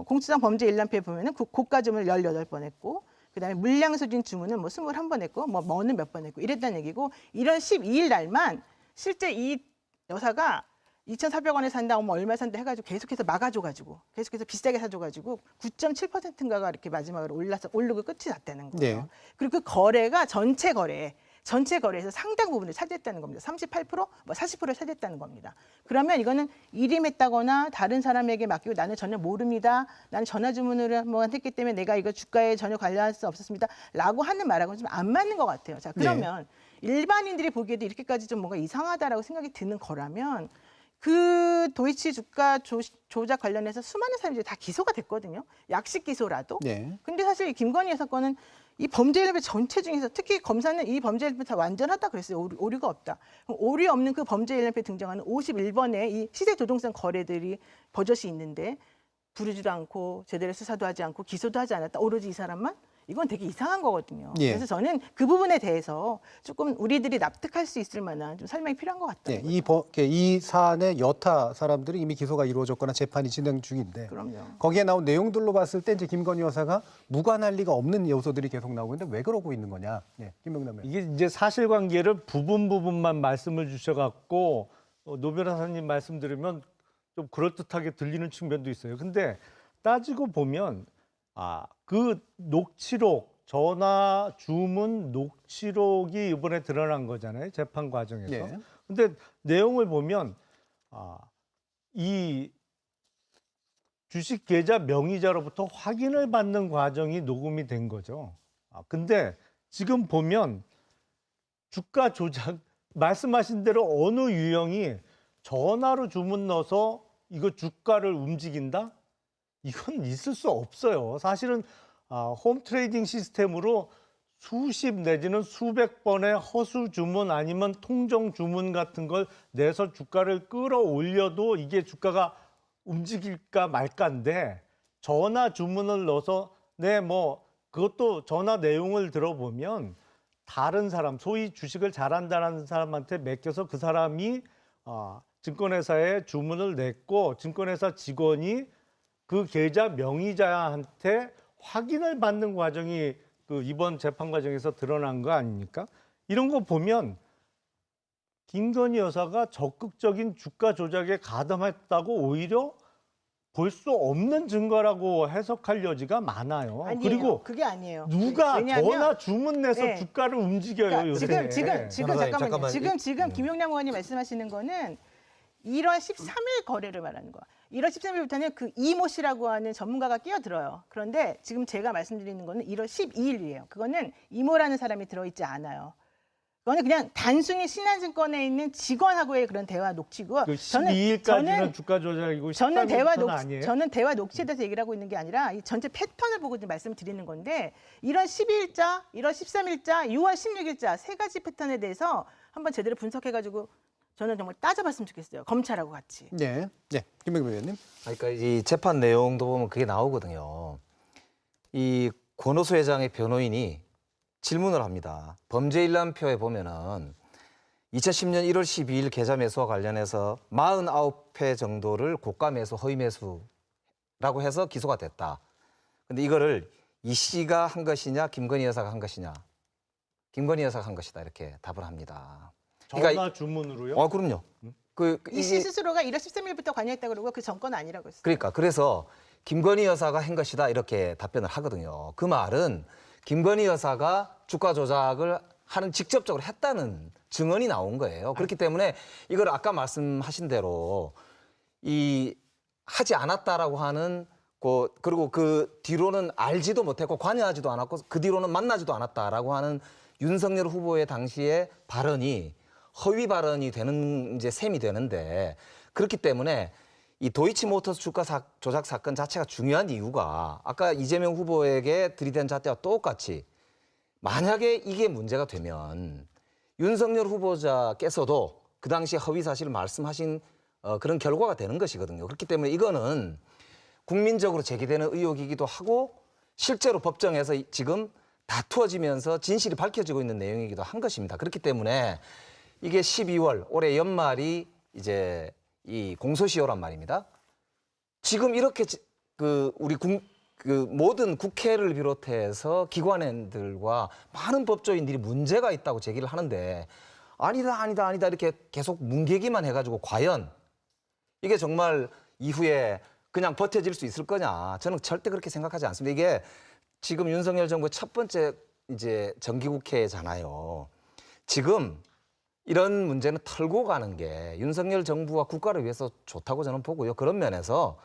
공수상 범죄 일람표에 보면은 고가 주문을 18번 했고 그다음에 물량 소진 주문은 뭐 21번 했고 뭐는 몇 번 했고 이랬다는 얘기고 1월 12일 날만 실제 이 여사가 2,400원에 산다고 뭐 얼마 산다 해가지고 계속해서 막아줘가지고 계속해서 비싸게 사줘가지고 9.7%인가가 이렇게 마지막으로 오르고 끝이 났다는 거예요. 네. 그리고 그 거래가 전체 거래에서 상당 부분을 차지했다는 겁니다. 38%, 뭐 40%를 차지했다는 겁니다. 그러면 이거는 일임했다거나 다른 사람에게 맡기고 나는 전혀 모릅니다. 나는 전화 주문을 한번 했기 때문에 내가 이거 주가에 전혀 관련할 수 없었습니다. 라고 하는 말하고는 좀 안 맞는 것 같아요. 자, 그러면 일반인들이 보기에도 이렇게까지 좀 뭔가 이상하다라고 생각이 드는 거라면 그 도이치 주가 조작 관련해서 수많은 사람들이 다 기소가 됐거든요. 약식 기소라도. 네. 근데 사실 이 김건희 사건은 이 범죄 일부 전체 중에서 특히 검사는 이 범죄 일부 다 완전하다 그랬어요. 오류가 없다. 오류 없는 그 범죄 일부에 등장하는 51번의 이 시세 조동성 거래들이 버젓이 있는데 부르지도 않고 제대로 수사도 하지 않고 기소도 하지 않았다. 오로지 이 사람만 이건 되게 이상한 거거든요. 예. 그래서 저는 그 부분에 대해서 조금 우리들이 납득할 수 있을 만한 좀 설명이 필요한 것 같다. 네, 이 사안의 여타 사람들이 이미 기소가 이루어졌거나 재판이 진행 중인데 그럼요. 거기에 나온 내용들로 봤을 때 이제 김건희 여사가 무관할 리가 없는 요소들이 계속 나오고 있는데 왜 그러고 있는 거냐? 네, 김병남 의원. 이게 이제 사실관계를 부분만 말씀을 주셔갖고 노 변호사님 말씀 들으면 좀 그럴듯하게 들리는 측면도 있어요. 근데 따지고 보면 그 녹취록, 전화 주문 녹취록이 이번에 드러난 거잖아요. 재판 과정에서. 예. 근데 내용을 보면 이 주식 계좌 명의자로부터 확인을 받는 과정이 녹음이 된 거죠. 근데 지금 보면 주가 조작 말씀하신 대로 어느 유형이 전화로 주문 넣어서 이거 주가를 움직인다? 이건 있을 수 없어요. 사실은 홈 트레이딩 시스템으로 수십 내지는 수백 번의 허수 주문 아니면 통정 주문 같은 걸 내서 주가를 끌어올려도 이게 주가가 움직일까 말까인데 전화 주문을 넣어서 그것도 전화 내용을 들어보면 다른 사람, 소위 주식을 잘한다는 사람한테 맡겨서 그 사람이 증권회사에 주문을 냈고 증권회사 직원이 그 계좌 명의자한테 확인을 받는 과정이 그 이번 재판 과정에서 드러난 거 아닙니까? 이런 거 보면 김건희 여사가 적극적인 주가 조작에 가담했다고 오히려 볼 수 없는 증거라고 해석할 여지가 많아요. 아니에요. 그리고 그게 아니에요. 누가 왜냐하면 전화 주문 내서 네. 주가를 움직여요, 그러니까 요새. 잠깐만요. 지금 김용남 의원이 말씀하시는 거는 1월 13일 거래를 말하는 거야. 1월 13일부터는 그 이모 씨라고 하는 전문가가 끼어들어요. 그런데 지금 제가 말씀드리는 거는 1월 12일이에요. 그거는 이모라는 사람이 들어있지 않아요. 그거는 그냥 단순히 신한증권에 있는 직원하고의 그런 대화 녹취고. 그 12일까지는 주가 조작이고 저는 아니에요? 저는 대화 녹취에 대해서 얘기를 하고 있는 게 아니라 이 전체 패턴을 보고 말씀을 드리는 건데 1월 12일자, 1월 13일자, 6월 16일자 세 가지 패턴에 대해서 한번 제대로 분석해가지고 저는 정말 따져봤으면 좋겠어요. 검찰하고 같이. 네, 네, 김병남 의원님. 그러니까 이 재판 내용도 보면 그게 나오거든요. 이 권오수 회장의 변호인이 질문을 합니다. 범죄일람표에 보면은 2010년 1월 12일 계좌 매수와 관련해서 49회 정도를 고가 매수, 허위 매수라고 해서 기소가 됐다. 근데 이거를 이 씨가 한 것이냐, 김건희 여사가 한 것이냐. 김건희 여사가 한 것이다 이렇게 답을 합니다. 전화 주문으로요? 그럼요. 이 씨 스스로가 1월 13일부터 관여했다고 그러고 그 정권 아니라고 했어요. 그러니까 그래서 김건희 여사가 한 것이다 이렇게 답변을 하거든요. 그 말은 김건희 여사가 주가 조작을 하는 직접적으로 했다는 증언이 나온 거예요. 그렇기 때문에 이걸 아까 말씀하신 대로 이 하지 않았다라고 하는 그리고 그 뒤로는 알지도 못했고 관여하지도 않았고 그 뒤로는 만나지도 않았다라고 하는 윤석열 후보의 당시의 발언이 허위 발언이 되는 이제 셈이 되는데 그렇기 때문에 이 도이치모터스 주가 조작 사건 자체가 중요한 이유가 아까 이재명 후보에게 들이댄 잣대와 똑같이 만약에 이게 문제가 되면 윤석열 후보자께서도 그 당시에 허위 사실을 말씀하신 그런 결과가 되는 것이거든요. 그렇기 때문에 이거는 국민적으로 제기되는 의혹이기도 하고 실제로 법정에서 지금 다투어지면서 진실이 밝혀지고 있는 내용이기도 한 것입니다. 그렇기 때문에 이게 12월 올해 연말이 이제 이 공소시효란 말입니다. 지금 이렇게 우리 모든 국회를 비롯해서 기관들과 많은 법조인들이 문제가 있다고 제기를 하는데 아니다 이렇게 계속 뭉개기만 해가지고 과연 이게 정말 이후에 그냥 버텨질 수 있을 거냐? 저는 절대 그렇게 생각하지 않습니다. 이게 지금 윤석열 정부의 첫 번째 이제 정기국회잖아요. 지금 이런 문제는 털고 가는 게 윤석열 정부와 국가를 위해서 좋다고 저는 보고요. 그런 면에서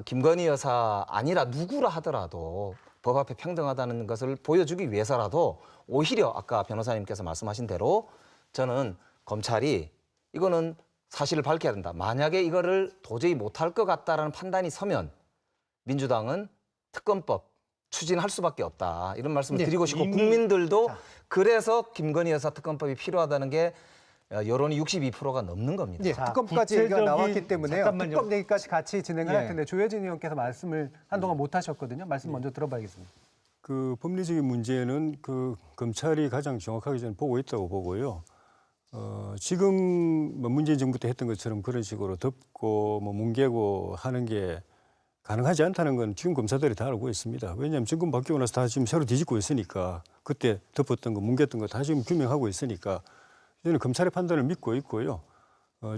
김건희 여사 아니라 누구라 하더라도 법 앞에 평등하다는 것을 보여주기 위해서라도 오히려 아까 변호사님께서 말씀하신 대로 저는 검찰이 이거는 사실을 밝혀야 된다. 만약에 이거를 도저히 못할 것 같다라는 판단이 서면 민주당은 특검법 추진할 수밖에 없다. 이런 말씀을 드리고 싶고 국민들도 그래서 김건희 여사 특검법이 필요하다는 게 여론이 62%가 넘는 겁니다. 네, 특검까지 얘기가 나왔기 때문에요. 특검 얘기까지 같이 진행을 할 텐데 조혜진 의원께서 말씀을 한동안 못 하셨거든요. 말씀 먼저 들어봐야겠습니다. 그 법리적인 문제는 그 검찰이 가장 정확하게 저는 보고 있다고 보고요. 지금 뭐 문재인 정부 때 했던 것처럼 그런 식으로 덮고 뭐 뭉개고 하는 게 가능하지 않다는 건 지금 검사들이 다 알고 있습니다. 왜냐하면 정권 바뀌고 나서 다 지금 새로 뒤집고 있으니까 그때 덮었던 거, 뭉갰던 거 다 지금 규명하고 있으니까 저는 검찰의 판단을 믿고 있고요.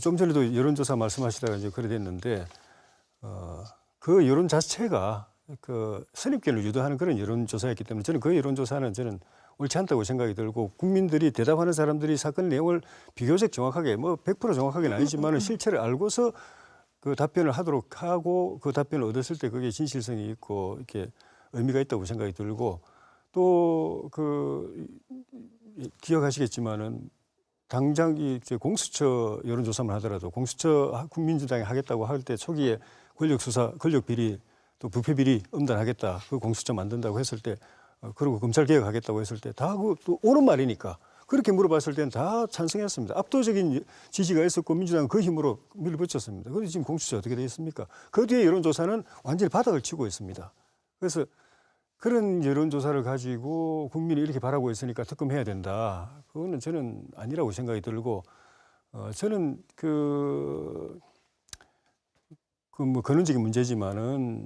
좀 전에도 여론조사 말씀하시다가 이제 그래 됐는데 그 여론 자체가 그 선입견을 유도하는 그런 여론조사였기 때문에 저는 그 여론조사는 저는 옳지 않다고 생각이 들고 국민들이 대답하는 사람들이 사건 내용을 비교적 정확하게 뭐 100% 정확하게는 아니지만 실체를 알고서 그 답변을 하도록 하고 그 답변을 얻었을 때 그게 진실성이 있고 이렇게 의미가 있다고 생각이 들고 또 그 기억하시겠지만은 당장 이 공수처 여론조사만 하더라도 공수처 국민주당이 하겠다고 할 때 초기에 권력 수사, 권력 비리 또 부패 비리 엄단하겠다 그 공수처 만든다고 했을 때 그리고 검찰 개혁하겠다고 했을 때 다 그 또 옳은 말이니까 그렇게 물어봤을 때는 다 찬성했습니다. 압도적인 지지가 있었고 민주당은 그 힘으로 밀어붙였습니다. 그런데 지금 공수처 어떻게 되어 있습니까? 그 뒤에 여론조사는 완전히 바닥을 치고 있습니다. 그래서 그런 여론조사를 가지고 국민이 이렇게 바라고 있으니까 특검해야 된다. 그거는 저는 아니라고 생각이 들고 저는 뭐 근원적인 문제지만은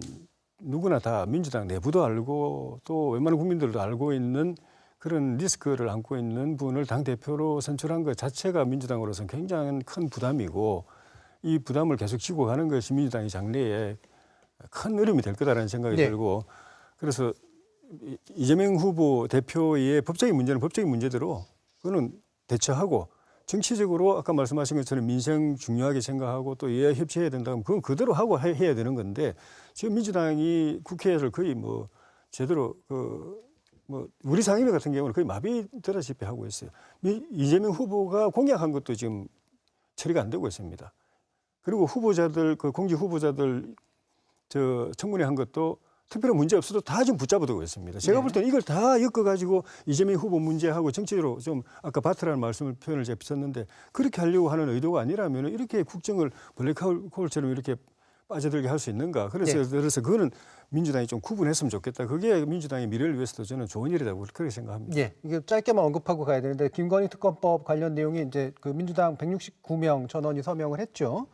누구나 다 민주당 내부도 알고 또 웬만한 국민들도 알고 있는 그런 리스크를 안고 있는 분을 당대표로 선출한 것 자체가 민주당으로서는 굉장히 큰 부담이고 이 부담을 계속 지고 가는 것이 민주당의 장래에 큰 어려움이 될 거다라는 생각이 들고 그래서 이재명 후보 대표의 법적인 문제는 법적인 문제대로 그거는 대처하고 정치적으로 아까 말씀하신 것처럼 민생 중요하게 생각하고 또 여야 협치해야 된다면 그건 그대로 하고 해야 되는 건데 지금 민주당이 국회를 거의 뭐 제대로 뭐 우리 상임위 같은 경우는 거의 마비되다시피 하고 있어요. 이재명 후보가 공약한 것도 지금 처리가 안 되고 있습니다. 그리고 후보자들 그 공직 후보자들 청문회 한 것도 특별한 문제 없어도 다 지금 붙잡아두고 있습니다. 제가 볼 때는 이걸 다 엮어가지고 이재명 후보 문제하고 정치적으로 좀 아까 바트라는 표현을 제가 썼는데 그렇게 하려고 하는 의도가 아니라면 이렇게 국정을 블랙홀처럼 이렇게 빠져들게 할 수 있는가. 그래서 그거는 민주당이 좀 구분했으면 좋겠다. 그게 민주당의 미래를 위해서도 저는 좋은 일이라고 그렇게 생각합니다. 예, 이게 짧게만 언급하고 가야 되는데 김건희 특검법 관련 내용이 이제 그 민주당 169명 전원이 서명을 했죠.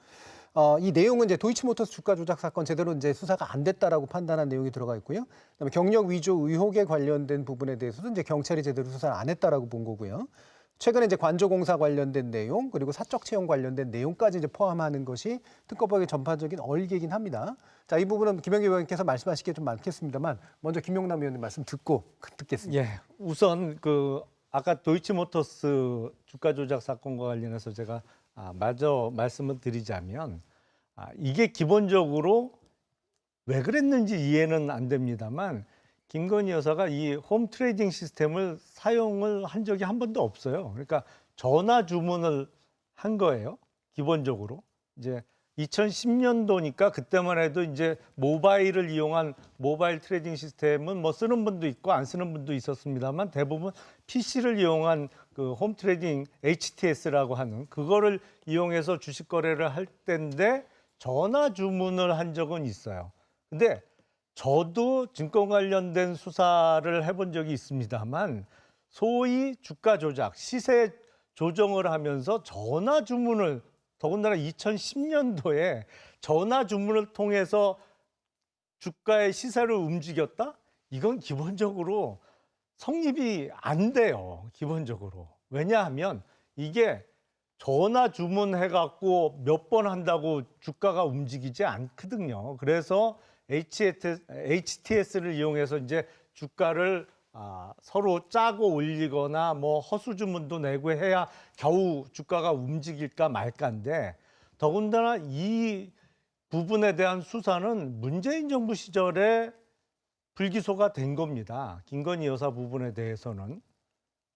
이 내용은 이제 도이치모터스 주가 조작 사건 제대로 이제 수사가 안 됐다라고 판단한 내용이 들어가 있고요. 그다음에 경력 위조 의혹에 관련된 부분에 대해서도 이제 경찰이 제대로 수사를 안 했다라고 본 거고요. 최근에 이제 관조공사 관련된 내용 그리고 사적 채용 관련된 내용까지 이제 포함하는 것이 특검법의 전반적인 얼개긴 합니다. 자, 이 부분은 김영기 의원께서 말씀하실 게 좀 많겠습니다만 먼저 김용남 의원님 말씀 듣겠습니다. 예, 우선 아까 도이치모터스 주가 조작 사건과 관련해서 제가 마저 말씀을 드리자면 이게 기본적으로 왜 그랬는지 이해는 안 됩니다만 김건희 여사가 이 홈 트레이딩 시스템을 사용을 한 적이 한 번도 없어요. 그러니까 전화 주문을 한 거예요. 기본적으로. 이제 2010년도니까 그때만 해도 이제 모바일을 이용한 모바일 트레이딩 시스템은 뭐 쓰는 분도 있고 안 쓰는 분도 있었습니다만 대부분 PC를 이용한 그 홈 트레이딩 HTS라고 하는 그거를 이용해서 주식 거래를 할 때인데 전화 주문을 한 적은 있어요. 근데 저도 증권 관련된 수사를 해본 적이 있습니다만 소위 주가 조작, 시세 조정을 하면서 전화 주문을 더군다나 2010년도에 전화 주문을 통해서 주가의 시세를 움직였다? 이건 기본적으로 성립이 안 돼요. 기본적으로. 왜냐하면 이게 전화 주문해갖고 몇 번 한다고 주가가 움직이지 않거든요. 그래서 HTS를 이용해서 이제 주가를 서로 짜고 올리거나 뭐 허수 주문도 내고 해야 겨우 주가가 움직일까 말까인데 더군다나 이 부분에 대한 수사는 문재인 정부 시절에 불기소가 된 겁니다. 김건희 여사 부분에 대해서는.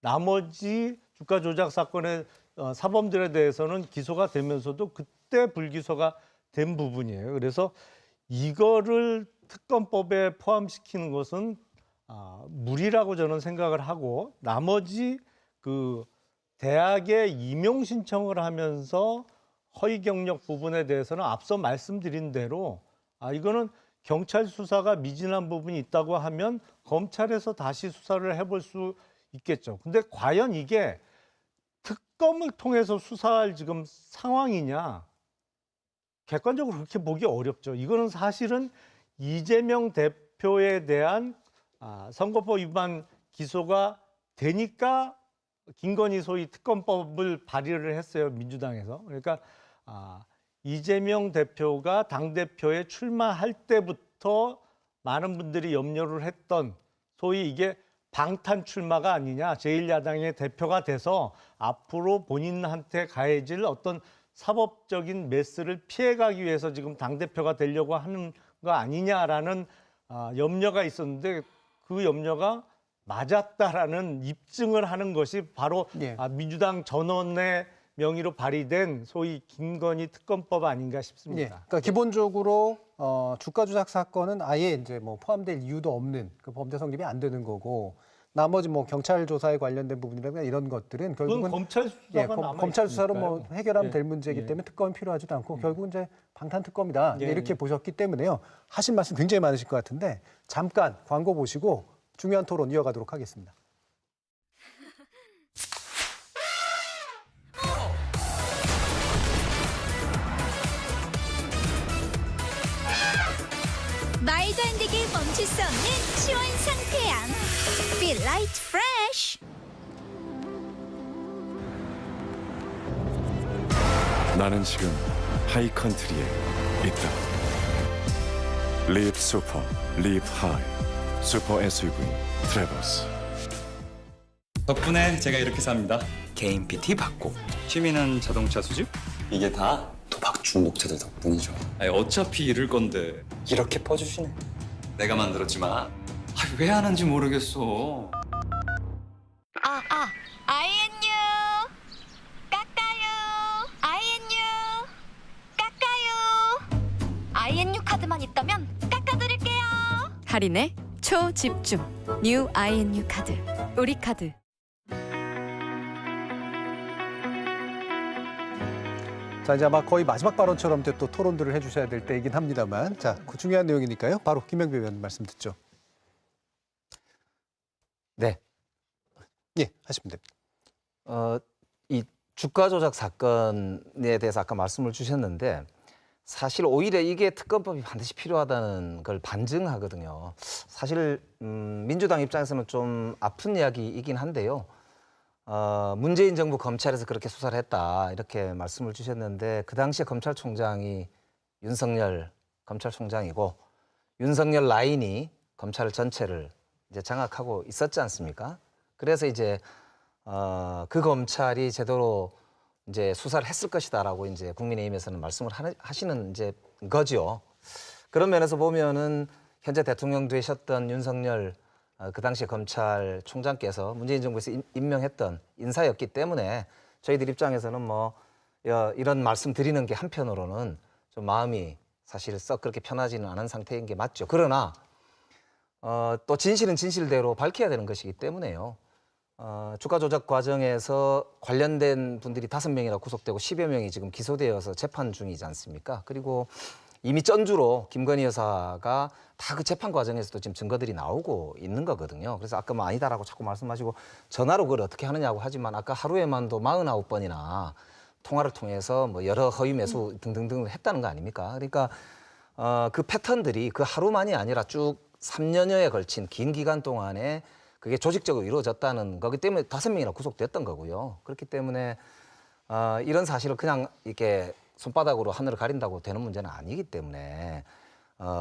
나머지 주가 조작 사건의 사범들에 대해서는 기소가 되면서도 그때 불기소가 된 부분이에요. 그래서 이거를 특검법에 포함시키는 것은 무리라고 저는 생각을 하고 나머지 그 대학에 임용 신청을 하면서 허위 경력 부분에 대해서는 앞서 말씀드린 대로 이거는 경찰 수사가 미진한 부분이 있다고 하면 검찰에서 다시 수사를 해볼 수 있겠죠. 근데 과연 이게 특검을 통해서 수사할 지금 상황이냐? 객관적으로 그렇게 보기 어렵죠. 이거는 사실은 이재명 대표에 대한 선거법 위반 기소가 되니까 김건희 소위 특검법을 발의를 했어요. 민주당에서. 그러니까 이재명 대표가 당대표에 출마할 때부터 많은 분들이 염려를 했던 소위 이게 방탄 출마가 아니냐. 제1야당의 대표가 돼서 앞으로 본인한테 가해질 어떤 사법적인 메스를 피해가기 위해서 지금 당대표가 되려고 하는 거 아니냐라는 염려가 있었는데 그 염려가 맞았다라는 입증을 하는 것이 바로 민주당 전원의 명의로 발의된 소위 김건희 특검법 아닌가 싶습니다. 그러니까 기본적으로 주가 조작 사건은 아예 이제 뭐 포함될 이유도 없는 그 범죄 성립이 안 되는 거고 나머지 뭐 경찰 조사에 관련된 부분이라든가 이런 것들은 결국은 검찰 수사가 검찰 수사로 뭐 있으니까요. 해결하면 될 문제이기 때문에 특검이 필요하지도 않고 결국은 이제 방탄 특검이다 이렇게 보셨기 때문에요. 하신 말씀 굉장히 많으실 것 같은데 잠깐 광고 보시고 중요한 토론 이어가도록 하겠습니다. 말도 안 되게 멈출 수 없는 시원 상쾌함. Feel like fresh. 나는 지금 하이컨트리에 있다. Live Super, Live High. 슈퍼 SUV 트래버스. 덕분에 제가 이렇게 삽니다. 개인 PT 받고 취미는 자동차 수집? 이게 다 도박 중독자들 덕분이죠. 아니, 어차피 잃을 건데 이렇게 퍼주시네. 내가 만들었지만 왜 하는지 모르겠어. INU 깎아요. INU 카드만 있다면 깎아드릴게요. 할인의 초집중. 뉴 INU 카드. 우리 카드. 자, 이제 아마 거의 마지막 발언처럼 또 토론들을 해주셔야 될 때이긴 합니다만, 자, 그 중요한 내용이니까요. 바로 김명배 의원 말씀 듣죠. 네. 예, 하시면 됩니다. 이 주가 조작 사건에 대해서 아까 말씀을 주셨는데 사실 오히려 이게 특검법이 반드시 필요하다는 걸 반증하거든요. 사실 민주당 입장에서는 좀 아픈 이야기이긴 한데요. 문재인 정부 검찰에서 그렇게 수사를 했다 이렇게 말씀을 주셨는데 그 당시에 검찰총장이 윤석열 검찰총장이고 윤석열 라인이 검찰 전체를 이제 장악하고 있었지 않습니까? 그래서 이제 그 검찰이 제대로 이제 수사를 했을 것이다라고 이제 국민의힘에서는 말씀을 하시는 이제 거죠. 그런 면에서 보면은 현재 대통령 되셨던 윤석열 그 당시 검찰총장께서 문재인 정부에서 임명했던 인사였기 때문에 저희들 입장에서는 뭐 이런 말씀 드리는 게 한편으로는 좀 마음이 사실 썩 그렇게 편하지는 않은 상태인 게 맞죠. 그러나 또 진실은 진실대로 밝혀야 되는 것이기 때문에요. 주가 조작 과정에서 관련된 분들이 5명이나 구속되고 10여 명이 지금 기소되어서 재판 중이지 않습니까? 그리고 이미 전주로 김건희 여사가 다 그 재판 과정에서도 지금 증거들이 나오고 있는 거거든요. 그래서 아까 뭐 아니다라고 자꾸 말씀하시고 전화로 그걸 어떻게 하느냐고 하지만 아까 하루에만도 49번이나 통화를 통해서 뭐 여러 허위 매수 등등등 했다는 거 아닙니까? 그러니까 그 패턴들이 그 하루만이 아니라 쭉 3년여에 걸친 긴 기간 동안에 그게 조직적으로 이루어졌다는 거기 때문에 5명이나 구속됐던 거고요. 그렇기 때문에 이런 사실을 그냥 이렇게 손바닥으로 하늘을 가린다고 되는 문제는 아니기 때문에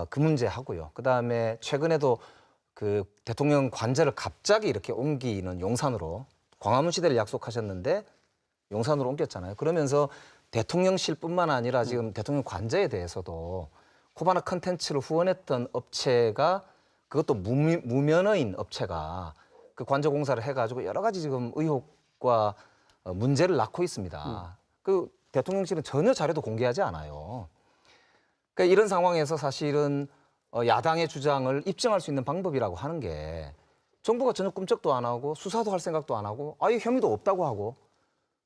그 문제하고요. 그다음에 최근에도 그 대통령 관저를 갑자기 이렇게 옮기는 용산으로 광화문 시대를 약속하셨는데 용산으로 옮겼잖아요. 그러면서 대통령실뿐만 아니라 지금 대통령 관저에 대해서도 코바나 컨텐츠를 후원했던 업체가 그것도 무면허인 업체가 그 관저 공사를 해가지고 여러 가지 지금 의혹과 문제를 낳고 있습니다. 그 대통령실은 전혀 자료도 공개하지 않아요. 그러니까 이런 상황에서 사실은 야당의 주장을 입증할 수 있는 방법이라고 하는 게 정부가 전혀 꿈쩍도 안 하고 수사도 할 생각도 안 하고 아예 혐의도 없다고 하고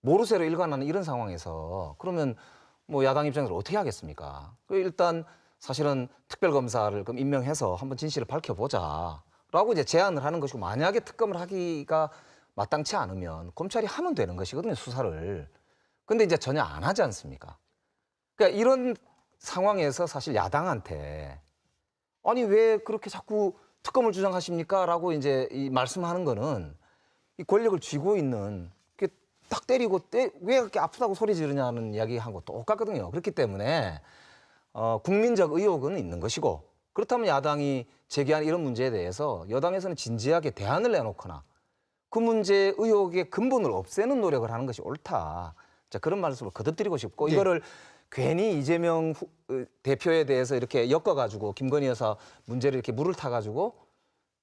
모르쇠로 일관하는 이런 상황에서 그러면 뭐 야당 입장에서 어떻게 하겠습니까? 일단 사실은 특별검사를 그럼 임명해서 한번 진실을 밝혀보자라고 이제 제안을 하는 것이고, 만약에 특검을 하기가 마땅치 않으면 검찰이 하면 되는 것이거든요, 수사를. 근데 이제 전혀 안 하지 않습니까? 그러니까 이런 상황에서 사실 야당한테 아니 왜 그렇게 자꾸 특검을 주장하십니까? 라고 이제 이 말씀하는 거는 이 권력을 쥐고 있는 딱 때리고 왜 그렇게 아프다고 소리 지르냐는 이야기하고 똑같거든요. 그렇기 때문에 국민적 의혹은 있는 것이고, 그렇다면 야당이 제기한 이런 문제에 대해서 여당에서는 진지하게 대안을 내놓거나 그 문제 의혹의 근본을 없애는 노력을 하는 것이 옳다. 자, 그런 말씀을 거듭드리고 싶고, 이거를 괜히 이재명 대표에 대해서 이렇게 엮어가지고 김건희 여사 문제를 이렇게 물을 타가지고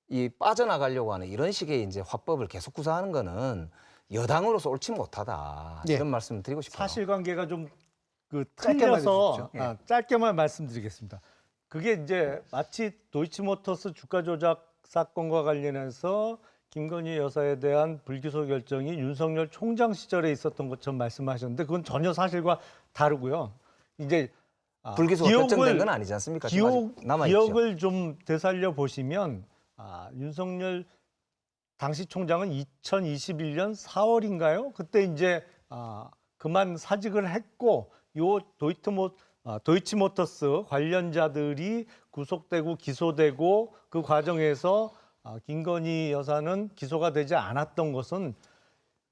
이 빠져나가려고 하는 이런 식의 이제 화법을 계속 구사하는 거는 여당으로서 옳지 못하다. 이런 말씀을 드리고 싶어요. 사실관계가 좀 짧게만 틀려서 해주십시오. 짧게만 말씀드리겠습니다. 그게 이제 마치 도이치모터스 주가 조작 사건과 관련해서 김건희 여사에 대한 불기소 결정이 윤석열 총장 시절에 있었던 것처럼 말씀하셨는데, 그건 전혀 사실과 다르고요. 이제 불기소가 결정된 건 아니지 않습니까? 기억을 좀 되살려 보시면 윤석열 당시 총장은 2021년 4월인가요? 그때 이제 그만 사직을 했고, 요 도이치모터스 관련자들이 구속되고 기소되고 그 과정에서 김건희 여사는 기소가 되지 않았던 것은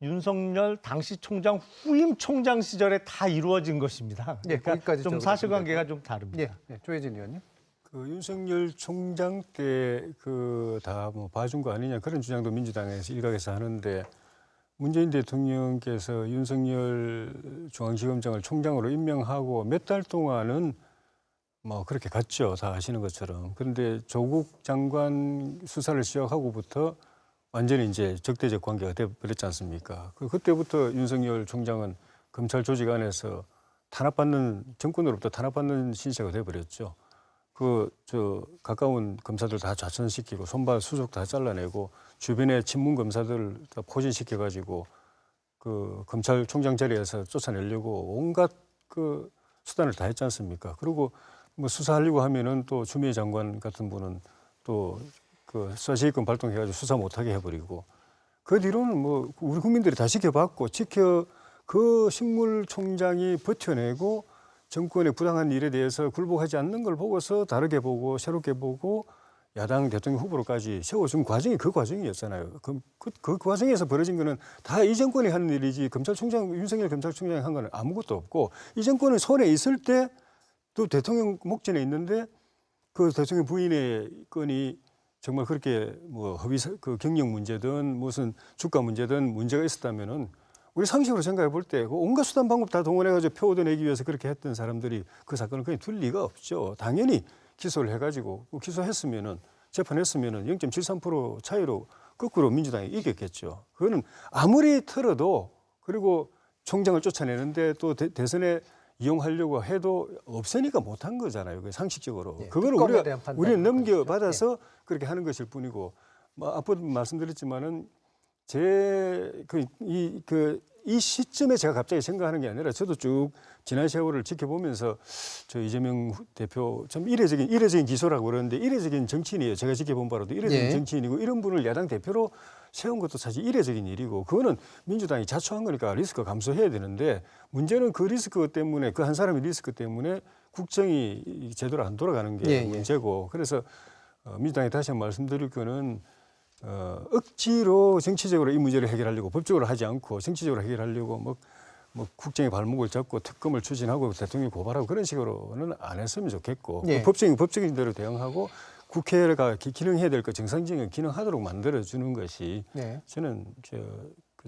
윤석열 당시 총장 후임 총장 시절에 다 이루어진 것입니다. 그러니까 좀 사실관계가 좀 다릅니다. 조혜진 의원님. 그 윤석열 총장 때 그 다 뭐 봐준 거 아니냐 그런 주장도 민주당에서 일각에서 하는데, 문재인 대통령께서 윤석열 중앙지검장을 총장으로 임명하고 몇 달 동안은 뭐 그렇게 갔죠. 다 아시는 것처럼. 그런데 조국 장관 수사를 시작하고부터 완전히 이제 적대적 관계가 돼버렸지 않습니까? 그때부터 윤석열 총장은 검찰 조직 안에서 정권으로부터 탄압받는 신세가 돼버렸죠. 가까운 검사들 다 좌천시키고 손발 수속 다 잘라내고 주변에 친문 검사들 다 포진시켜가지고 그 검찰총장 자리에서 쫓아내려고 온갖 그 수단을 다 했지 않습니까? 그리고 뭐 수사하려고 하면은 또 추미애 장관 같은 분은 또 그 수사지휘권 발동해가지고 수사 못하게 해버리고, 그 뒤로는 뭐 우리 국민들이 다 지켜봤고 그 식물총장이 버텨내고 정권의 부당한 일에 대해서 굴복하지 않는 걸 보고서 다르게 보고 새롭게 보고 야당 대통령 후보로까지 세워준 과정이 그 과정이었잖아요. 그 과정에서 벌어진 거는 다 이 정권이 하는 일이지 윤석열 검찰총장이 한 거는 아무것도 없고, 이 정권은 손에 있을 때 또 대통령 목전에 있는데 그 대통령 부인의 건이 정말 그렇게 뭐 그 경영 문제든 무슨 주가 문제든 문제가 있었다면은 우리 상식으로 생각해 볼 때 온갖 수단 방법 다 동원해가지고 표 얻어내기 위해서 그렇게 했던 사람들이 그 사건을 그냥 둘 리가 없죠. 당연히 기소를 해가지고 기소했으면은 재판했으면은 0.73% 차이로 거꾸로 민주당이 이겼겠죠. 그거는 아무리 틀어도, 그리고 총장을 쫓아내는데 또 대선에 이용하려고 해도 없으니까 못한 거잖아요. 상식적으로. 그거를 우리는 넘겨받아서 그렇게 하는 것일 뿐이고, 뭐 앞서도 말씀드렸지만은 이 시점에 제가 갑자기 생각하는 게 아니라, 저도 쭉 지난 세월을 지켜보면서 저 이재명 대표 참 이례적인 기소라고 그러는데 이례적인 정치인이에요. 제가 지켜본 바로도 이례적인 정치인이고, 이런 분을 야당 대표로 세운 것도 사실 이례적인 일이고, 그거는 민주당이 자초한 거니까 리스크 감수해야 되는데, 문제는 그 리스크 때문에, 그 한 사람의 리스크 때문에 국정이 제대로 안 돌아가는 게 문제고, 그래서 민주당이 다시 한번 말씀드릴 거는 억지로 정치적으로 이 문제를 해결하려고, 법적으로 하지 않고 정치적으로 해결하려고 뭐 국정의 발목을 잡고 특검을 추진하고 대통령 고발하고 그런 식으로는 안 했으면 좋겠고, 법적인 대로 대응하고 국회가 기능해야 될 거 정상적인 기능하도록 만들어주는 것이 저는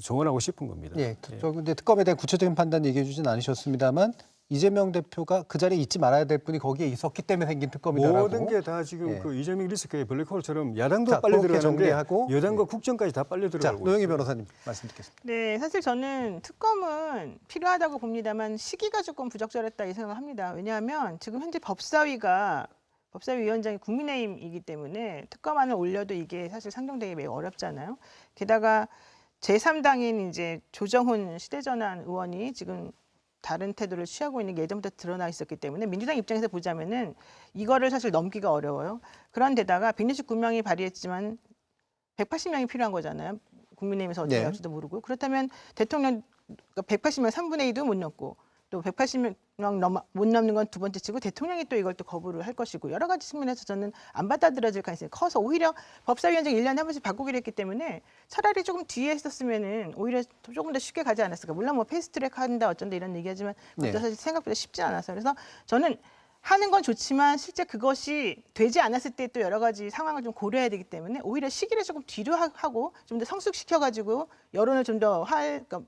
조언하고 싶은 겁니다. 근데 특검에 대한 구체적인 판단 얘기해 주진 않으셨습니다만, 이재명 대표가 그 자리에 있지 말아야 될 분이 거기에 있었기 때문에 생긴 특검이다라고. 모든 게 다 지금 그 이재명 리스크의 블랙홀처럼 야당도 빨려 들어가는데 여당과 국정까지 다 빨려 들어가고. 노영희 변호사님 말씀 듣겠습니다. 네, 사실 저는 특검은 필요하다고 봅니다만 시기가 조금 부적절했다 이 생각을 합니다. 왜냐하면 지금 현재 법사위 위원장이 국민의힘이기 때문에 특검안을 올려도 이게 사실 상정되기 매우 어렵잖아요. 게다가 제3당인 이제 조정훈 시대전환 의원이 지금 다른 태도를 취하고 있는 게 예전부터 드러나 있었기 때문에 민주당 입장에서 보자면은 이거를 사실 넘기가 어려워요. 그런데다가 169명이 발의했지만 180명이 필요한 거잖아요. 국민의힘에서 어떻게 할지도 모르고. 그렇다면 대통령 180명 3분의 2도 못 넘고 또 180명 못 넘는 건 두 번째 치고 대통령이 또 이걸 또 거부를 할 것이고 여러 가지 측면에서 저는 안 받아들여질 가능성이 커서 오히려 법사위원장 1년에 한 번씩 바꾸기로 했기 때문에 차라리 조금 뒤에 했었으면은 오히려 조금 더 쉽게 가지 않았을까. 물론 뭐 패스트트랙 한다 어쩐다 이런 얘기하지만 그것도 사실 생각보다 쉽지 않아서 그래서 저는 하는 건 좋지만 실제 그것이 되지 않았을 때 또 여러 가지 상황을 좀 고려해야 되기 때문에 오히려 시기를 조금 뒤로 하고 좀 더 성숙시켜가지고 여론을 좀 더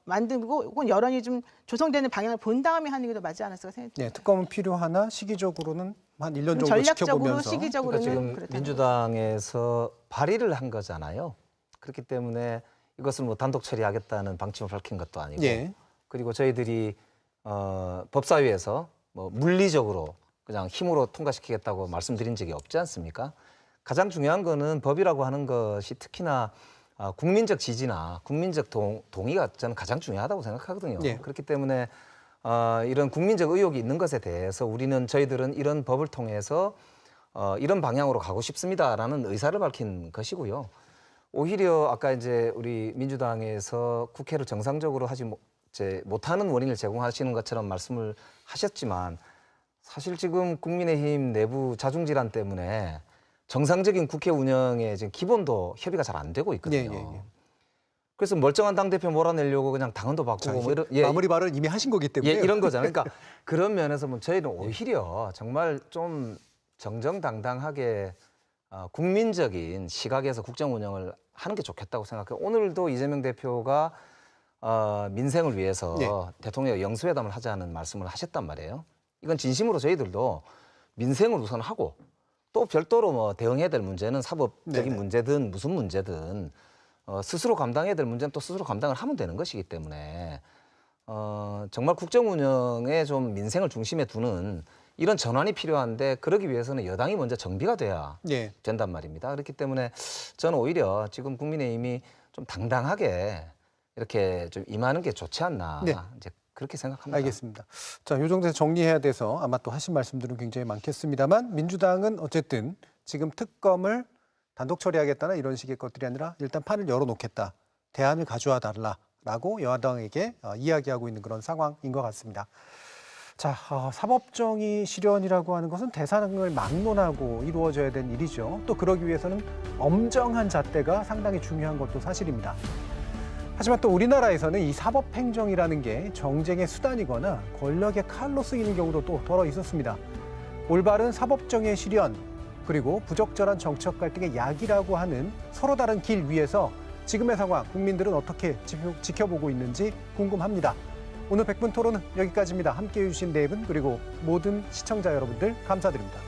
만들고 혹은 여론이 좀 조성되는 방향을 본 다음에 하는 게 더 맞지 않았을까 생각합니다. 네, 특검은 필요하나 시기적으로는 한 1년 정도 전략적으로 지켜보면서. 시기적으로는 그러니까 지금 민주당에서 발의를 한 거잖아요. 그렇기 때문에 이것을 뭐 단독 처리하겠다는 방침을 밝힌 것도 아니고 그리고 저희들이 법사위에서 뭐 물리적으로 그냥 힘으로 통과시키겠다고 말씀드린 적이 없지 않습니까? 가장 중요한 거는 법이라고 하는 것이 특히나 국민적 지지나 국민적 동의가 저는 가장 중요하다고 생각하거든요. 그렇기 때문에 이런 국민적 의혹이 있는 것에 대해서 저희들은 이런 법을 통해서 이런 방향으로 가고 싶습니다라는 의사를 밝힌 것이고요. 오히려 아까 이제 우리 민주당에서 국회를 정상적으로 하지 못하는 원인을 제공하시는 것처럼 말씀을 하셨지만 사실 지금 국민의힘 내부 자중질환 때문에 정상적인 국회 운영의 지금 기본도 협의가 잘 안 되고 있거든요. 그래서 멀쩡한 당대표 몰아내려고 그냥 당헌도 바꾸고 뭐 이런 마무리 발언을 이미 하신 거기 때문에 이런 거잖아요. 그러니까 그런 면에서 뭐 저희는 오히려 정말 좀 정정당당하게 국민적인 시각에서 국정 운영을 하는 게 좋겠다고 생각해요. 오늘도 이재명 대표가 민생을 위해서 대통령 영수회담을 하자는 말씀을 하셨단 말이에요. 이건 진심으로 저희들도 민생을 우선하고 또 별도로 뭐 대응해야 될 문제는 사법적인 문제든 무슨 문제든 스스로 감당해야 될 문제는 또 스스로 감당을 하면 되는 것이기 때문에 정말 국정 운영에 좀 민생을 중심에 두는 이런 전환이 필요한데 그러기 위해서는 여당이 먼저 정비가 돼야 된단 말입니다. 그렇기 때문에 저는 오히려 지금 국민의힘이 좀 당당하게 이렇게 좀 임하는 게 좋지 않나 이제 그렇게 생각합니다. 알겠습니다. 자, 이 정도에서 정리해야 돼서 아마 또 하신 말씀들은 굉장히 많겠습니다만 민주당은 어쨌든 지금 특검을 단독 처리하겠다나 이런 식의 것들이 아니라 일단 판을 열어놓겠다. 대안을 가져와 달라라고 여당에게 이야기하고 있는 그런 상황인 것 같습니다. 자, 사법정의 실현이라고 하는 것은 대상을 막론하고 이루어져야 되는 일이죠. 또 그러기 위해서는 엄정한 잣대가 상당히 중요한 것도 사실입니다. 하지만 또 우리나라에서는 이 사법행정이라는 게 정쟁의 수단이거나 권력의 칼로 쓰이는 경우도 또 덜어 있었습니다. 올바른 사법정의 실현, 그리고 부적절한 정책 갈등의 약이라고 하는 서로 다른 길 위에서 지금의 상황, 국민들은 어떻게 지켜보고 있는지 궁금합니다. 오늘 100분 토론은 여기까지입니다. 함께해 주신 네 분 그리고 모든 시청자 여러분들 감사드립니다.